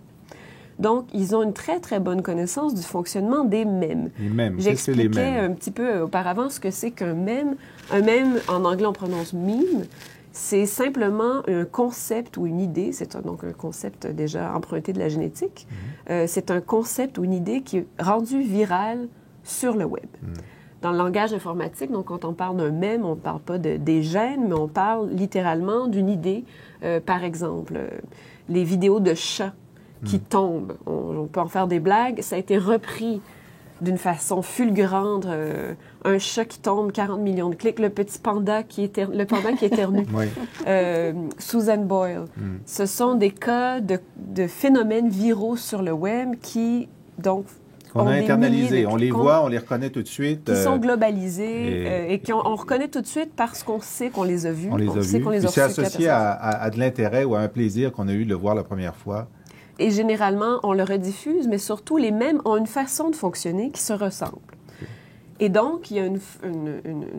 Donc, ils ont une très, très bonne connaissance du fonctionnement des mèmes. Les mèmes, j'expliquais un petit peu auparavant ce que c'est qu'un mème. Un mème, en anglais, on prononce meme. C'est simplement un concept ou une idée. C'est donc un concept déjà emprunté de la génétique. C'est un concept ou une idée qui est rendu viral sur le web. Dans le langage informatique, donc quand on parle d'un mème, on ne parle pas des gènes, mais on parle littéralement d'une idée. Par exemple, les vidéos de chats qui tombent. On peut en faire des blagues. Ça a été repris d'une façon fulgurante. Un chat qui tombe, 40 millions de clics. Le petit panda qui éternue. Oui. Susan Boyle. Ce sont des cas de phénomènes viraux sur le web qui, donc, on a internalisé. On les voit, on les reconnaît tout de suite. Qui sont globalisés et on reconnaît tout de suite parce qu'on sait qu'on les a vus. On les a vus. Puis c'est associé à de l'intérêt ou à un plaisir qu'on a eu de le voir la première fois. Et généralement, on le rediffuse, mais surtout, les mèmes ont une façon de fonctionner qui se ressemble. Okay. Et donc, il y a une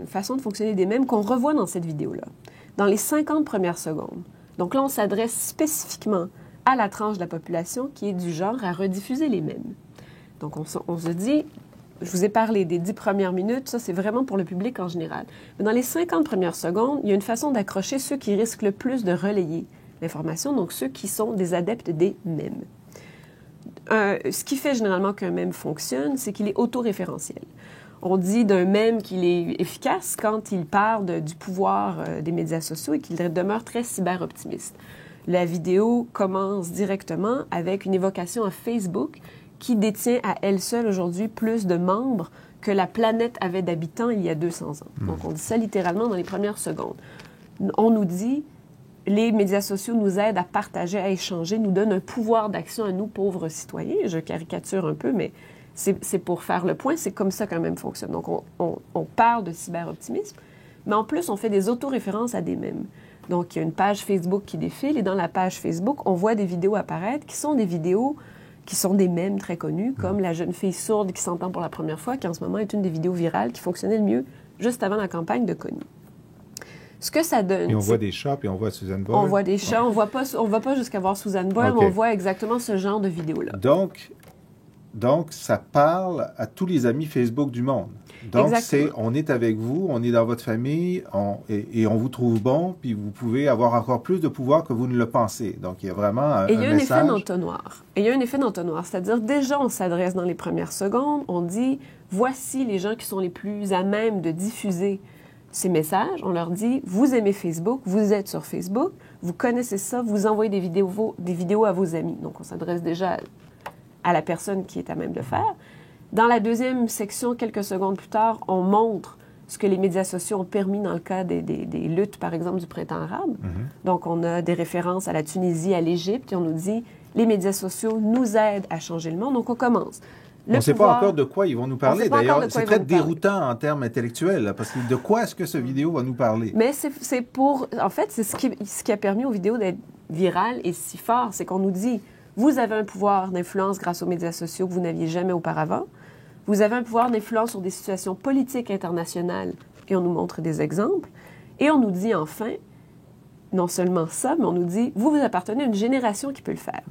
façon de fonctionner des mèmes qu'on revoit dans cette vidéo-là. Dans les 50 premières secondes. Donc là, on s'adresse spécifiquement à la tranche de la population qui est du genre à rediffuser les mèmes. Donc, on se dit, je vous ai parlé des 10 premières minutes, ça, c'est vraiment pour le public en général. Mais dans les 50 premières secondes, il y a une façon d'accrocher ceux qui risquent le plus de relayer l'information, donc ceux qui sont des adeptes des mèmes. Ce qui fait généralement qu'un mème fonctionne, c'est qu'il est autoréférentiel. On dit d'un mème qu'il est efficace quand il parle du pouvoir des médias sociaux et qu'il demeure très cyber-optimiste. La vidéo commence directement avec une évocation à Facebook qui détient à elle seule aujourd'hui plus de membres que la planète avait d'habitants il y a 200 ans. Donc on dit ça littéralement dans les premières secondes. On nous dit les médias sociaux nous aident à partager, à échanger, nous donnent un pouvoir d'action à nous, pauvres citoyens. Je caricature un peu, mais c'est pour faire le point. C'est comme ça qu'un mème fonctionne. Donc, on parle de cyber-optimisme, mais en plus, on fait des autoréférences à des mèmes. Donc, il y a une page Facebook qui défile, et dans la page Facebook, on voit des vidéos apparaître qui sont des vidéos qui sont des mèmes très connus, comme la jeune fille sourde qui s'entend pour la première fois, qui en ce moment est une des vidéos virales qui fonctionnait le mieux juste avant la campagne de Connie. Ce que ça donne... Et on voit des chats, puis on voit Susan Boyle. On voit des chats, on ne va pas jusqu'à voir Susan Boyle, mais on voit exactement ce genre de vidéo-là. Donc, ça parle à tous les amis Facebook du monde. Donc, on est avec vous, on est dans votre famille, et on vous trouve bon, puis vous pouvez avoir encore plus de pouvoir que vous ne le pensez. Donc, il y a vraiment un message. Et il y a un effet d'entonnoir. Et il y a un effet d'entonnoir. C'est-à-dire, déjà, on s'adresse dans les premières secondes, on dit, voici les gens qui sont les plus à même de diffuser ces messages. On leur dit, vous aimez Facebook, vous êtes sur Facebook, vous connaissez ça, vous envoyez des vidéos à vos amis. Donc, on s'adresse déjà à la personne qui est à même de faire. Dans la deuxième section, quelques secondes plus tard, on montre ce que les médias sociaux ont permis dans le cas des luttes, par exemple, du printemps arabe. Donc, on a des références à la Tunisie, à l'Égypte, et on nous dit, les médias sociaux nous aident à changer le monde. Donc, on commence. On ne sait pas encore de quoi ils vont nous parler. D'ailleurs, c'est très déroutant en termes intellectuels, là, parce que de quoi est-ce que ce vidéo va nous parler? Mais c'est pour... En fait, c'est ce qui a permis aux vidéos d'être virales et si fort, c'est qu'on nous dit, vous avez un pouvoir d'influence grâce aux médias sociaux que vous n'aviez jamais auparavant. Vous avez un pouvoir d'influence sur des situations politiques internationales, et on nous montre des exemples. Et on nous dit enfin, non seulement ça, mais on nous dit, vous appartenez à une génération qui peut le faire.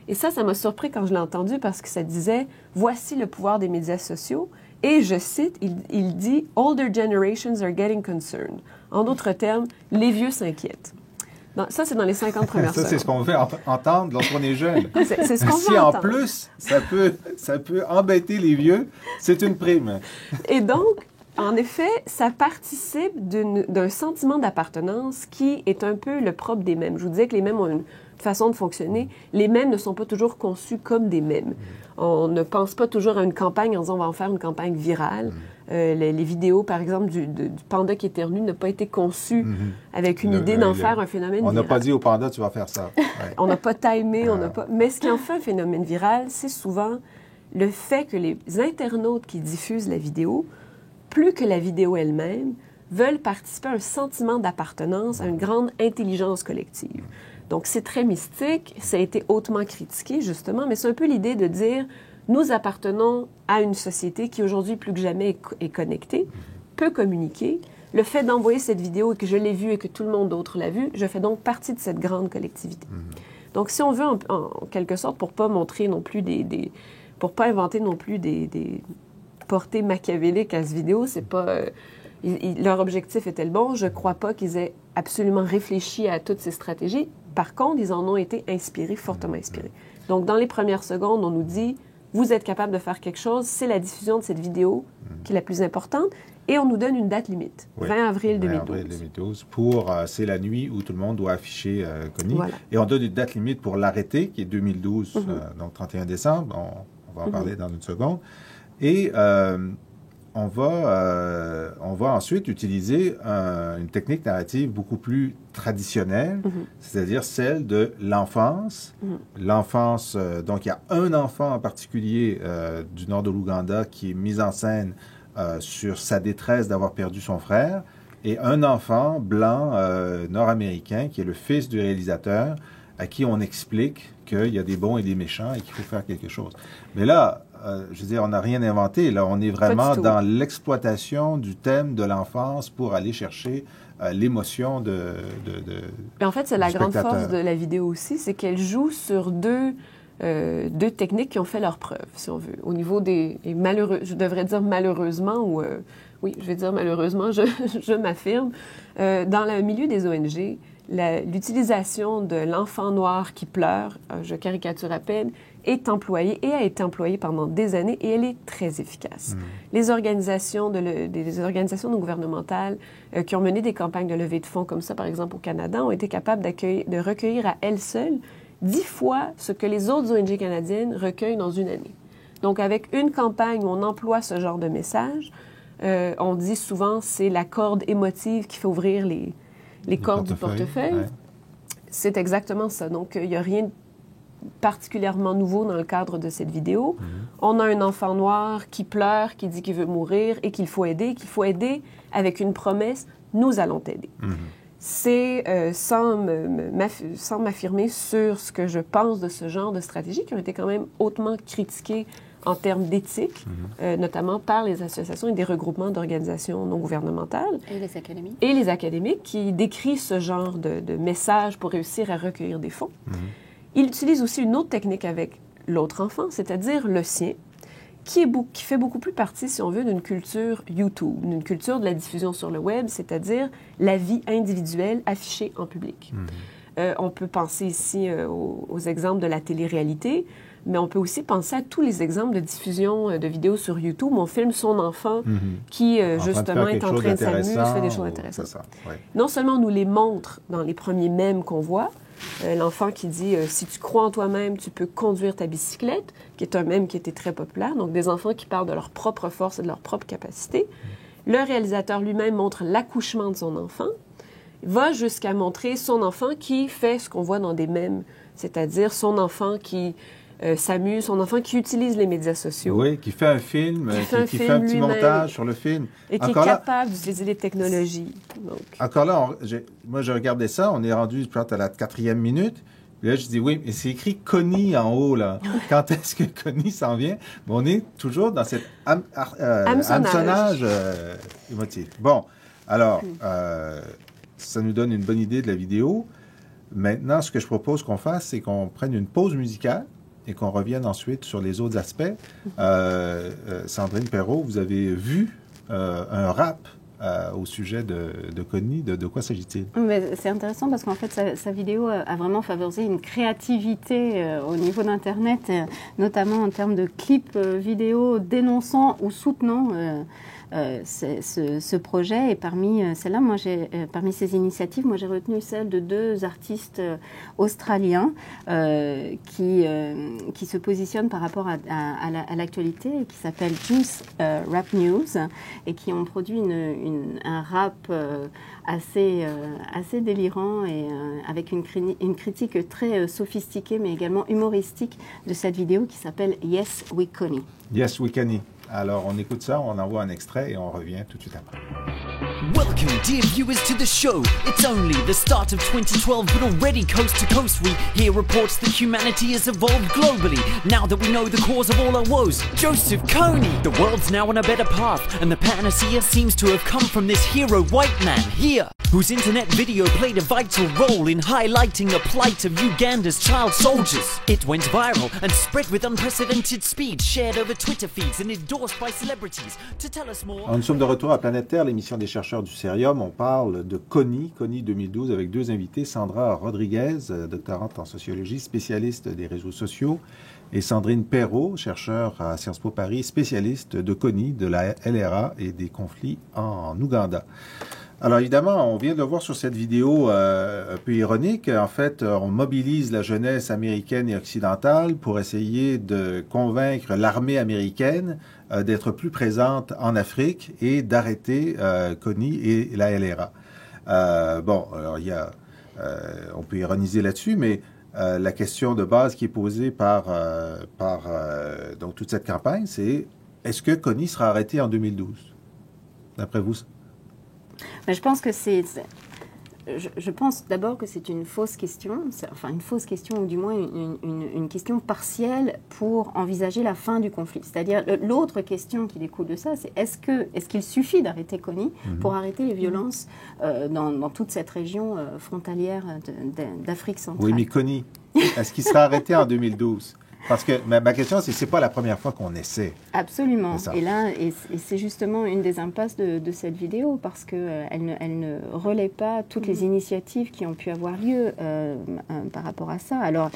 Et ça m'a surpris quand je l'ai entendu parce que ça disait, voici le pouvoir des médias sociaux. Et je cite, il dit, older generations are getting concerned. En d'autres termes, les vieux s'inquiètent. Ça, c'est dans les 50 premières secondes. Ça, c'est ce qu'on veut entendre lorsqu'on est jeune. C'est ce qu'on veut entendre. Si en plus, ça peut embêter les vieux, c'est une prime. Et donc, en effet, ça participe d'un sentiment d'appartenance qui est un peu le propre des mèmes. Je vous disais que les mèmes ont une façon de fonctionner. Les mèmes ne sont pas toujours conçus comme des mèmes. On ne pense pas toujours à une campagne en disant on va en faire une campagne virale. Les vidéos, par exemple, du panda qui éternue n'ont pas été conçues avec une idée d'en faire un phénomène viral. On n'a pas dit au panda tu vas faire ça. Ouais. On n'a pas timé, on n'a pas... Mais ce qui en fait un phénomène viral, c'est souvent le fait que les internautes qui diffusent la vidéo, plus que la vidéo elle-même, veulent participer à un sentiment d'appartenance, à une grande intelligence collective. Donc, c'est très mystique, ça a été hautement critiqué, justement, mais c'est un peu l'idée de dire, nous appartenons à une société qui aujourd'hui plus que jamais est connectée, peut communiquer. Le fait d'envoyer cette vidéo et que je l'ai vue et que tout le monde d'autre l'a vue, je fais donc partie de cette grande collectivité. Donc, si on veut, en quelque sorte, pour pas montrer non plus pour pas inventer non plus des portées machiavéliques à cette vidéo, c'est pas... leur objectif était le bon. Je crois pas qu'ils aient absolument réfléchi à toutes ces stratégies. Par contre, ils en ont été inspirés, fortement inspirés. Donc, dans les premières secondes, on nous dit, vous êtes capable de faire quelque chose, c'est la diffusion de cette vidéo qui est la plus importante. Et on nous donne une date limite, 20 avril 2012. 20 avril 2012, c'est la nuit où tout le monde doit afficher Connie. Voilà. Et on donne une date limite pour l'arrêté, qui est 2012, donc 31 décembre. On va en parler dans une seconde. Et on va ensuite utiliser une technique narrative beaucoup plus traditionnelle, c'est-à-dire celle de l'enfance. L'enfance, donc il y a un enfant en particulier du nord de l'Ouganda qui est mis en scène sur sa détresse d'avoir perdu son frère, et un enfant blanc nord-américain qui est le fils du réalisateur, à qui on explique qu'il y a des bons et des méchants et qu'il faut faire quelque chose. Mais là, je veux dire, on n'a rien inventé. Là, on est vraiment dans l'exploitation du thème de l'enfance pour aller chercher l'émotion en fait, c'est la grande force de la vidéo aussi, c'est qu'elle joue sur deux techniques qui ont fait leur preuve, si on veut. Au niveau des... je devrais dire malheureusement, ou... oui, je vais dire malheureusement, je m'affirme. Dans le milieu des ONG, l'utilisation de l'enfant noir qui pleure, je caricature à peine, est employée et a été employée pendant des années et elle est très efficace. Les organisations non gouvernementales qui ont mené des campagnes de levée de fonds comme ça, par exemple au Canada, ont été capables de recueillir à elles seules 10 fois ce que les autres ONG canadiennes recueillent dans une année. Donc, avec une campagne où on emploie ce genre de message, on dit souvent c'est la corde émotive qui fait ouvrir les cordes du portefeuille. Ouais. C'est exactement ça. Donc, il n'y a rien de particulièrement nouveau dans le cadre de cette vidéo. On a un enfant noir qui pleure, qui dit qu'il veut mourir et qu'il faut aider avec une promesse, nous allons t'aider. C'est sans m'affirmer sur ce que je pense de ce genre de stratégies qui ont été quand même hautement critiquées en termes d'éthique, notamment par les associations et des regroupements d'organisations non gouvernementales. Et les académiques. Et les académiques qui décrivent ce genre de message pour réussir à recueillir des fonds. Il utilise aussi une autre technique avec l'autre enfant, c'est-à-dire le sien, qui fait beaucoup plus partie, si on veut, d'une culture YouTube, d'une culture de la diffusion sur le web, c'est-à-dire la vie individuelle affichée en public. On peut penser ici aux exemples de la télé-réalité, mais on peut aussi penser à tous les exemples de diffusion de vidéos sur YouTube où on filme son enfant qui, justement, est en train de s'amuser, fait des choses intéressantes. Ça, ouais. Non seulement on nous les montre dans les premiers mèmes qu'on voit, l'enfant qui dit « Si tu crois en toi-même, tu peux conduire ta bicyclette », qui est un mème qui était très populaire. Donc, des enfants qui parlent de leur propre force et de leur propre capacité. Le réalisateur lui-même montre l'accouchement de son enfant, va jusqu'à montrer son enfant qui fait ce qu'on voit dans des mèmes, c'est-à-dire son enfant qui s'amuse, son enfant qui utilise les médias sociaux. Oui, qui fait un film, qui fait un petit montage sur le film. Et qui est capable d'utiliser les technologies. Donc. Encore là, moi, je regardais ça, on est rendu à la 4e minute. Là, je dis, oui, mais c'est écrit Connie en haut, là. Quand est-ce que Connie s'en vient? Mais on est toujours dans cet hameçonnage émotif. Bon, alors, ça nous donne une bonne idée de la vidéo. Maintenant, ce que je propose qu'on fasse, c'est qu'on prenne une pause musicale et qu'on revienne ensuite sur les autres aspects. Sandrine Perrault, vous avez vu un rap au sujet de Connie. De quoi s'agit-il? C'est intéressant parce qu'en fait, sa vidéo a vraiment favorisé une créativité au niveau d'Internet, notamment en termes de clips vidéo dénonçant ou soutenant ce projet. Et parmi celles-là, parmi ces initiatives, moi j'ai retenu celle de 2 artistes australiens qui se positionnent par rapport à l'actualité et qui s'appellent Juice Rap News et qui ont produit un rap assez délirant et avec une critique très sophistiquée mais également humoristique de cette vidéo qui s'appelle Yes We Connie. Yes We Connie. Alors, on écoute ça, on envoie un extrait et on revient tout de suite après. Welcome, dear viewers, to the show. It's only the start of 2012, but already coast to coast we hear reports that humanity has evolved globally. Now that we know the cause of all our woes, Joseph Kony. The world's now on a better path, and the panacea seems to have come from this hero white man here, whose internet video played a vital role in highlighting the plight of Uganda's child soldiers. It went viral and spread with unprecedented speed, shared over Twitter feeds and endorsed by celebrities. To tell us more... Alors, nous sommes de retour à Planète Terre, l'émission des chercheurs du Cerium. On parle de Kony 2012, avec deux invités, Sandra Rodriguez, doctorante en sociologie, spécialiste des réseaux sociaux, et Sandrine Perrault, chercheur à Sciences Po Paris, spécialiste de Kony, de la LRA et des conflits en Ouganda. Alors évidemment, on vient de le voir sur cette vidéo un peu ironique. En fait, on mobilise la jeunesse américaine et occidentale pour essayer de convaincre l'armée américaine d'être plus présente en Afrique et d'arrêter Kony et la LRA. Bon, alors on peut ironiser là-dessus, mais la question de base qui est posée par donc toute cette campagne, c'est est-ce que Kony sera arrêté en 2012, d'après vous? Mais je pense que je pense d'abord que c'est une fausse question, enfin une fausse question ou du moins une question partielle pour envisager la fin du conflit. C'est-à-dire l'autre question qui découle de ça, c'est est-ce qu'il suffit d'arrêter Kony pour arrêter les violences dans toute cette région frontalière d'Afrique centrale? Oui, mais Kony, est-ce qu'il sera arrêté en 2012? Parce que ma question, c'est pas la première fois qu'on essaie. Absolument. Et là, c'est justement une des impasses de cette vidéo, parce qu'elle ne relaie pas toutes les initiatives qui ont pu avoir lieu par rapport à ça. Alors,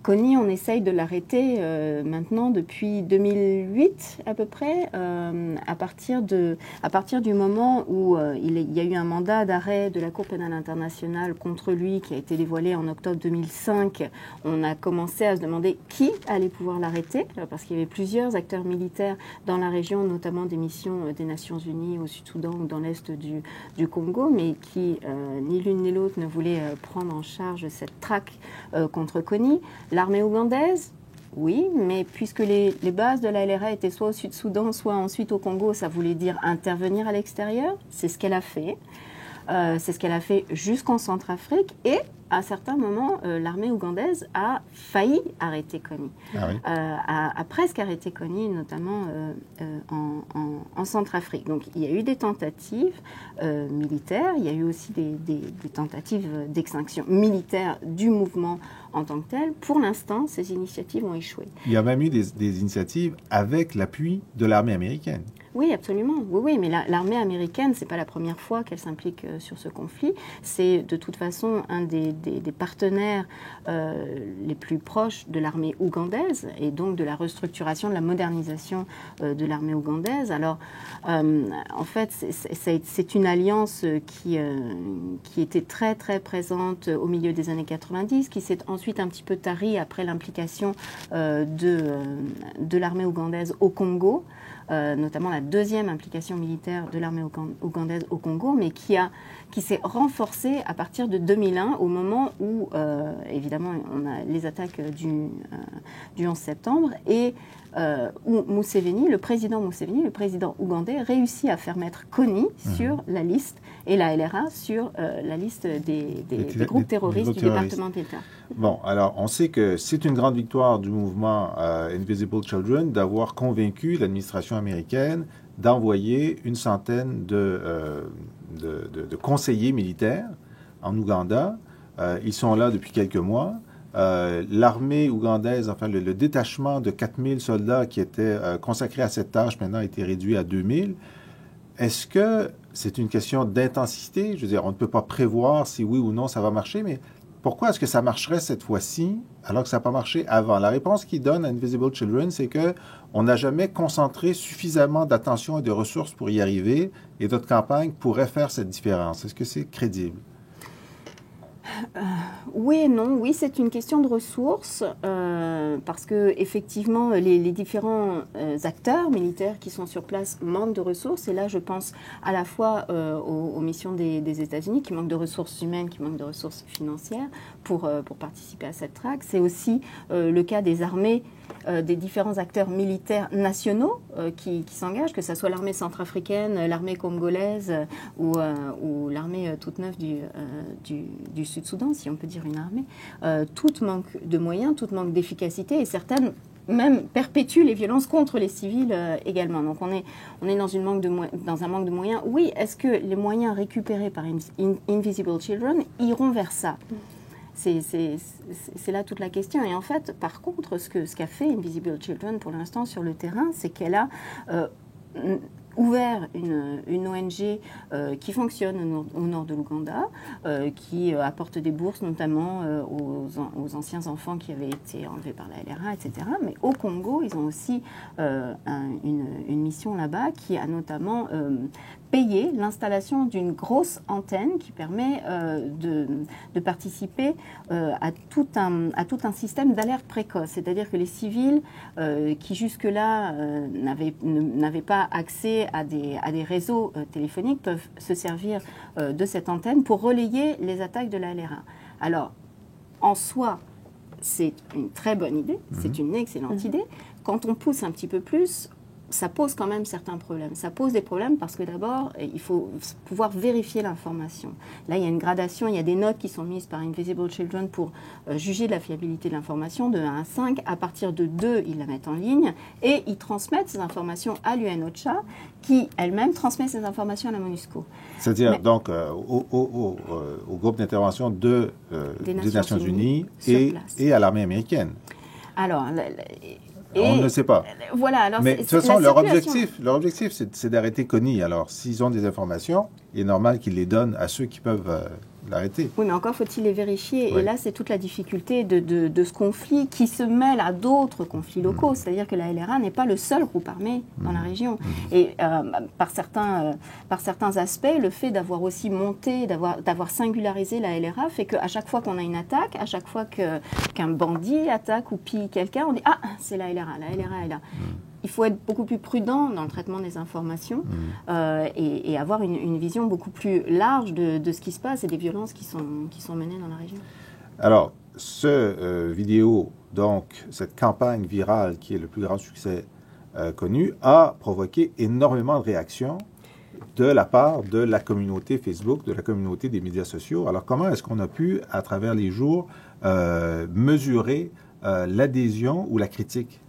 Kony, on essaye de l'arrêter maintenant depuis 2008 à peu près, à partir du moment où il y a eu un mandat d'arrêt de la Cour pénale internationale contre lui qui a été dévoilé en octobre 2005. On a commencé à se demander qui allait pouvoir l'arrêter, parce qu'il y avait plusieurs acteurs militaires dans la région, notamment des missions des Nations Unies au Sud-Soudan ou dans l'Est du Congo, mais qui, ni l'une ni l'autre, ne voulaient prendre en charge cette traque contre Kony. L'armée ougandaise, oui, mais puisque les bases de la LRA étaient soit au Sud-Soudan, soit ensuite au Congo, ça voulait dire intervenir à l'extérieur. C'est ce qu'elle a fait. C'est ce qu'elle a fait jusqu'en Centrafrique. Et à un certain moment, l'armée ougandaise a failli arrêter Kony. Ah oui. A presque arrêté Kony, notamment en Centrafrique. Donc il y a eu des tentatives militaires, il y a eu aussi des tentatives d'extinction militaire du mouvement en tant que tel. Pour l'instant, ces initiatives ont échoué. Il y a même eu des initiatives avec l'appui de l'armée américaine. Oui, absolument. Oui, mais l'armée américaine, c'est pas la première fois qu'elle s'implique sur ce conflit. C'est de toute façon un des partenaires les plus proches de l'armée ougandaise et donc de la restructuration, de la modernisation de l'armée ougandaise. Alors, en fait, c'est une alliance qui était très, très présente au milieu des années 90, qui s'est ensuite un petit peu tarie après l'implication de l'armée ougandaise au Congo. Notamment la deuxième implication militaire de l'armée ougandaise au Congo, mais qui s'est renforcée à partir de 2001, au moment où, évidemment, on a les attaques du 11 septembre, et où le président ougandais, réussit à faire mettre Kony sur la liste, et la LRA sur la liste des groupes terroristes du département d'État. Bon, alors, on sait que c'est une grande victoire du mouvement Invisible Children d'avoir convaincu l'administration américaine d'envoyer une centaine de conseillers militaires en Ouganda. Ils sont là depuis quelques mois. L'armée ougandaise, enfin le détachement de 4000 soldats qui était consacré à cette tâche, maintenant a été réduit à 2000. Est-ce que c'est une question d'intensité? Je veux dire, on ne peut pas prévoir si oui ou non ça va marcher, mais pourquoi est-ce que ça marcherait cette fois-ci alors que ça n'a pas marché avant? La réponse qu'il donne à Invisible Children, c'est qu'on n'a jamais concentré suffisamment d'attention et de ressources pour y arriver, et notre campagne pourrait faire cette différence. Est-ce que c'est crédible? Oui et non. Oui, c'est une question de ressources, parce que effectivement, les différents acteurs militaires qui sont sur place manquent de ressources. Et là, je pense à la fois aux missions des États-Unis qui manquent de ressources humaines, qui manquent de ressources financières pour participer à cette traque. C'est aussi le cas des armées des différents acteurs militaires nationaux qui s'engagent, que ce soit l'armée centrafricaine, l'armée congolaise ou l'armée toute neuve du Sud-Soudan, si on peut dire une armée. Toutes manquent de moyens, toutes manquent d'efficacité et certaines même perpétuent les violences contre les civils également. Donc on est dans un manque de moyens. Oui, est-ce que les moyens récupérés par Invisible Children iront vers ça ? C'est là toute la question. Et en fait, par contre, ce qu'a fait Invisible Children pour l'instant sur le terrain, c'est qu'elle a ouvert une ONG qui fonctionne au nord de l'Ouganda, qui apporte des bourses notamment aux anciens enfants qui avaient été enlevés par la LRA, etc. Mais au Congo, ils ont aussi une mission là-bas qui a notamment payé l'installation d'une grosse antenne qui permet de participer à tout un système d'alerte précoce. C'est-à-dire que les civils qui jusque-là n'avaient pas accès à des réseaux téléphoniques peuvent se servir de cette antenne pour relayer les attaques de la LRA. Alors, en soi, c'est une très bonne idée, c'est une excellente idée. Quand on pousse un petit peu plus, ça pose quand même certains problèmes. Ça pose des problèmes parce que d'abord, il faut pouvoir vérifier l'information. Là, il y a une gradation, il y a des notes qui sont mises par Invisible Children pour juger de la fiabilité de l'information de 1 à 5. À partir de 2, ils la mettent en ligne et ils transmettent ces informations à l'UNOCHA qui elle-même transmet ces informations à la MONUSCO. C'est-à-dire donc au groupe d'intervention des Nations Unies et à l'armée américaine. Alors, on ne sait pas. Voilà, alors mais de toute façon, leur objectif, c'est d'arrêter Kony. Alors, s'ils ont des informations, il est normal qu'ils les donnent à ceux qui peuvent l'arrêter. Oui, mais encore faut-il les vérifier. Oui. Et là, c'est toute la difficulté de ce conflit qui se mêle à d'autres conflits locaux. C'est-à-dire que la LRA n'est pas le seul groupe armé dans la région. Et par certains aspects, le fait d'avoir aussi monté, d'avoir singularisé la LRA fait qu'à chaque fois qu'on a une attaque, à chaque fois qu'un bandit attaque ou pille quelqu'un, on dit « Ah, c'est la LRA est là ». Il faut être beaucoup plus prudent dans le traitement des informations et avoir une vision beaucoup plus large de ce qui se passe et des violences qui sont menées dans la région. Alors, ce vidéo, donc cette campagne virale qui est le plus grand succès connu, a provoqué énormément de réactions de la part de la communauté Facebook, de la communauté des médias sociaux. Alors, comment est-ce qu'on a pu, à travers les jours, mesurer l'adhésion ou la critique?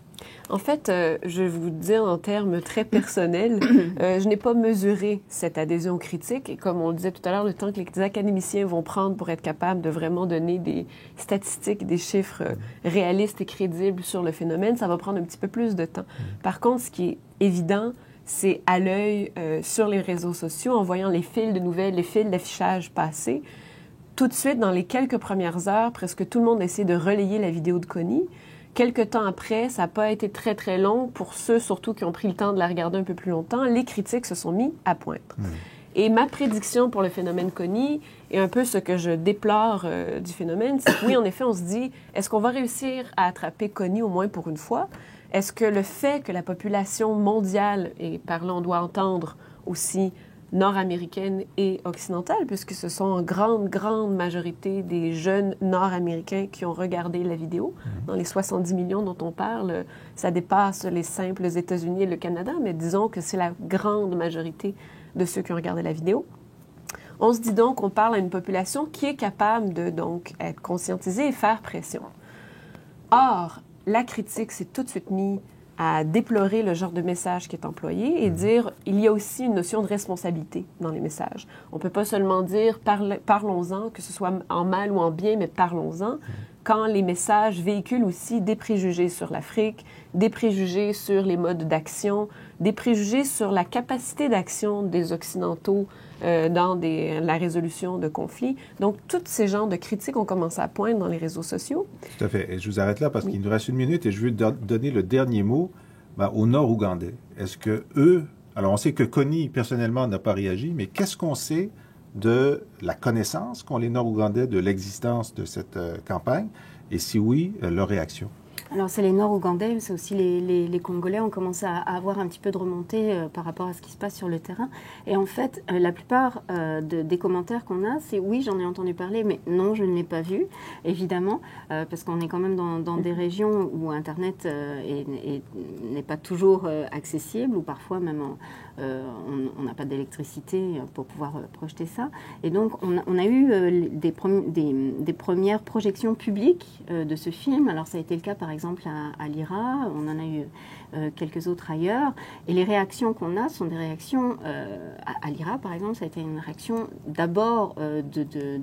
En fait, je vais vous dire en termes très personnels, je n'ai pas mesuré cette adhésion critique. Et comme on le disait tout à l'heure, le temps que les académiciens vont prendre pour être capables de vraiment donner des statistiques, des chiffres réalistes et crédibles sur le phénomène, ça va prendre un petit peu plus de temps. Par contre, ce qui est évident, c'est à l'œil sur les réseaux sociaux, en voyant les fils de nouvelles, les fils d'affichage passer. Tout de suite, dans les quelques premières heures, presque tout le monde essaie de relayer la vidéo de Kony. Quelque temps après, ça n'a pas été très, très long pour ceux, surtout, qui ont pris le temps de la regarder un peu plus longtemps. Les critiques se sont mis à poindre. Et ma prédiction pour le phénomène Kony, et un peu ce que je déplore du phénomène, c'est que oui, en effet, on se dit, est-ce qu'on va réussir à attraper Kony au moins pour une fois? Est-ce que le fait que la population mondiale, et par là, on doit entendre aussi nord-américaine et occidentale, puisque ce sont en grande majorité des jeunes nord-américains qui ont regardé la vidéo. Dans les 70 millions dont on parle, ça dépasse les simples États-Unis et le Canada, mais disons que c'est la grande majorité de ceux qui ont regardé la vidéo. On se dit donc qu'on parle à une population qui est capable de donc être conscientisée et faire pression. Or, la critique s'est tout de suite mise à déplorer le genre de message qui est employé et dire il y a aussi une notion de responsabilité dans les messages. On ne peut pas seulement dire parlons-en, que ce soit en mal ou en bien, mais parlons-en, quand les messages véhiculent aussi des préjugés sur l'Afrique, des préjugés sur les modes d'action, des préjugés sur la capacité d'action des Occidentaux dans la résolution de conflits. Donc, tous ces genres de critiques ont commencé à poindre dans les réseaux sociaux. Tout à fait. Et je vous arrête là parce qu'il nous reste 1 minute et je veux donner le dernier mot au Nord-Ougandais. Est-ce que eux... Alors, on sait que Kony, personnellement, n'a pas réagi, mais qu'est-ce qu'on sait de la connaissance qu'ont les Nord-Ougandais de l'existence de cette campagne? Et si oui, leur réaction? Alors, c'est les Nord-Ougandais, c'est aussi les Congolais. On commence à avoir un petit peu de remontée par rapport à ce qui se passe sur le terrain. Et en fait, la plupart des commentaires qu'on a, c'est oui, j'en ai entendu parler, mais non, je ne l'ai pas vu, évidemment, parce qu'on est quand même dans des régions où Internet n'est pas toujours accessible, ou parfois même on n'a pas d'électricité pour pouvoir projeter ça. Et donc, on a eu des premières projections publiques de ce film. Alors, ça a été le cas, par exemple, à l'IRA. On en a eu quelques autres ailleurs. Et les réactions qu'on a sont des réactions... à l'IRA, par exemple, ça a été une réaction d'abord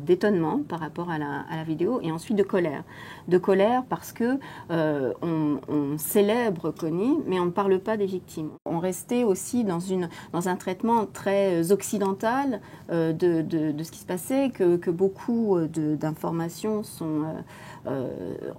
d'étonnement par rapport à la vidéo, et ensuite de colère. De colère parce que on célèbre Kony, mais on ne parle pas des victimes. On restait aussi dans un traitement très occidental de ce qui se passait, que beaucoup d'informations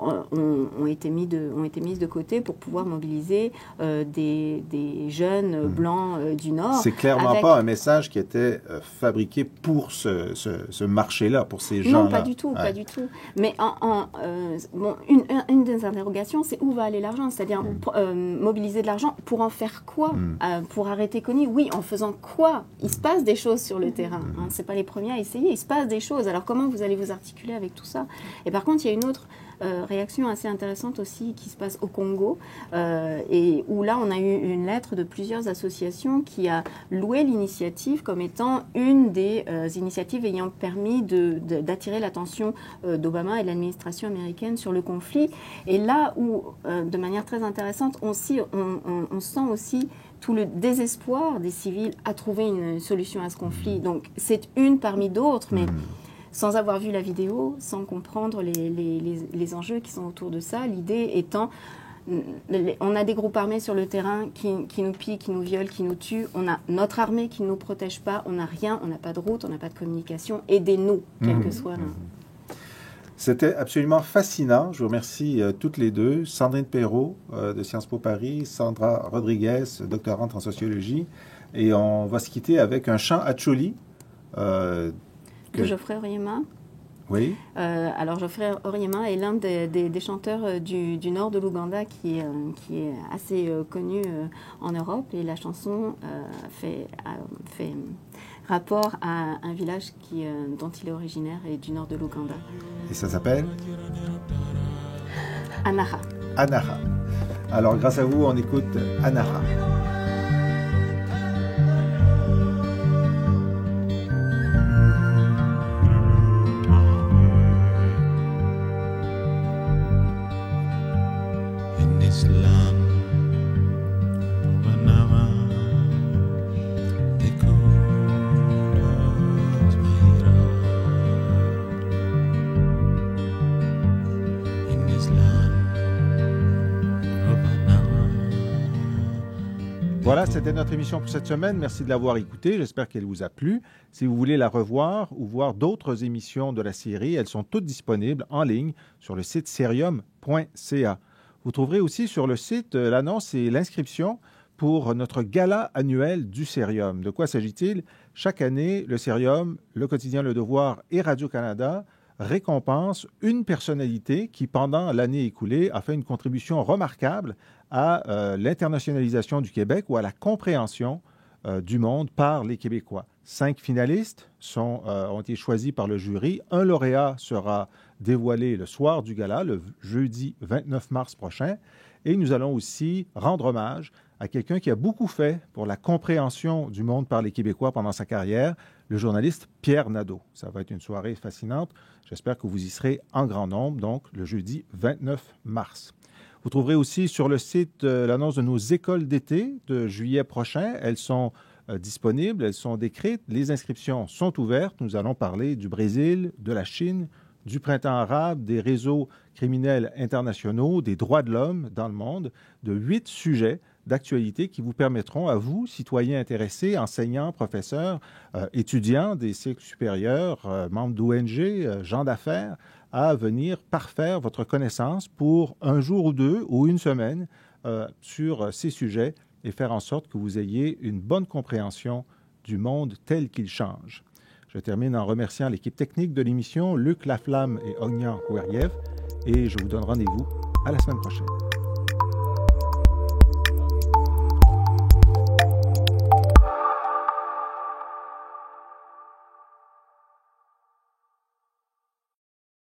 ont été mises de côté pour pouvoir mobiliser des jeunes blancs du Nord. C'est clairement pas un message qui était fabriqué pour ce marché-là, pour ces gens-là. Non, pas du tout, pas du tout. Mais une des interrogations, c'est où va aller l'argent? C'est-à-dire mobiliser de l'argent pour en faire quoi? Pour arrêter Kony? Oui, en faisant quoi? Il se passe des choses sur le terrain. Hein, c'est pas les premiers à essayer. Il se passe des choses. Alors comment vous allez vous articuler avec tout ça? Et par contre, il y a une autre réaction assez intéressante aussi qui se passe au Congo, et où là on a eu une lettre de plusieurs associations qui a loué l'initiative comme étant une des initiatives ayant permis d'attirer l'attention d'Obama et de l'administration américaine sur le conflit. Et là où, de manière très intéressante, on sent aussi tout le désespoir des civils à trouver une solution à ce conflit. Donc c'est une parmi d'autres, mais sans avoir vu la vidéo, sans comprendre les enjeux qui sont autour de ça, l'idée étant, on a des groupes armés sur le terrain qui nous pillent, qui nous violent, qui nous tuent, on a notre armée qui ne nous protège pas, on n'a rien, on n'a pas de route, on n'a pas de communication, aidez-nous, quel que soit C'était absolument fascinant. Je vous remercie toutes les deux. Sandrine Perrault de Sciences Po Paris, Sandra Rodriguez, doctorante en sociologie. Et on va se quitter avec un chant Acholi. De Geoffrey Oryema. Oui. Alors Geoffrey Oryema est l'un des chanteurs du nord de l'Ouganda qui est assez connu en Europe, et la chanson fait rapport à un village dont il est originaire et du nord de l'Ouganda. Et ça s'appelle Anaha. Anaha. Alors grâce à vous, on écoute Anaha. Voilà, c'était notre émission pour cette semaine. Merci de l'avoir écoutée. J'espère qu'elle vous a plu. Si vous voulez la revoir ou voir d'autres émissions de la série, elles sont toutes disponibles en ligne sur le site serium.ca. Vous trouverez aussi sur le site l'annonce et l'inscription pour notre gala annuel du Serium. De quoi s'agit-il? Chaque année, le Serium, le quotidien Le Devoir et Radio-Canada récompense une personnalité qui, pendant l'année écoulée, a fait une contribution remarquable à l'internationalisation du Québec ou à la compréhension du monde par les Québécois. 5 finalistes ont été choisis par le jury. Un lauréat sera dévoilé le soir du gala, le jeudi 29 mars prochain. Et nous allons aussi rendre hommage à quelqu'un qui a beaucoup fait pour la compréhension du monde par les Québécois pendant sa carrière, le journaliste Pierre Nadeau. Ça va être une soirée fascinante. J'espère que vous y serez en grand nombre, donc le jeudi 29 mars. Vous trouverez aussi sur le site l'annonce de nos écoles d'été de juillet prochain. Elles sont disponibles, elles sont décrites. Les inscriptions sont ouvertes. Nous allons parler du Brésil, de la Chine, du printemps arabe, des réseaux criminels internationaux, des droits de l'homme dans le monde, de 8 sujets d'actualité qui vous permettront à vous, citoyens intéressés, enseignants, professeurs, étudiants des cycles supérieurs, membres d'ONG, gens d'affaires, à venir parfaire votre connaissance pour un jour ou deux ou une semaine sur ces sujets et faire en sorte que vous ayez une bonne compréhension du monde tel qu'il change. Je termine en remerciant l'équipe technique de l'émission, Luc Laflamme et Ognan Koueriev, et je vous donne rendez-vous À la semaine prochaine.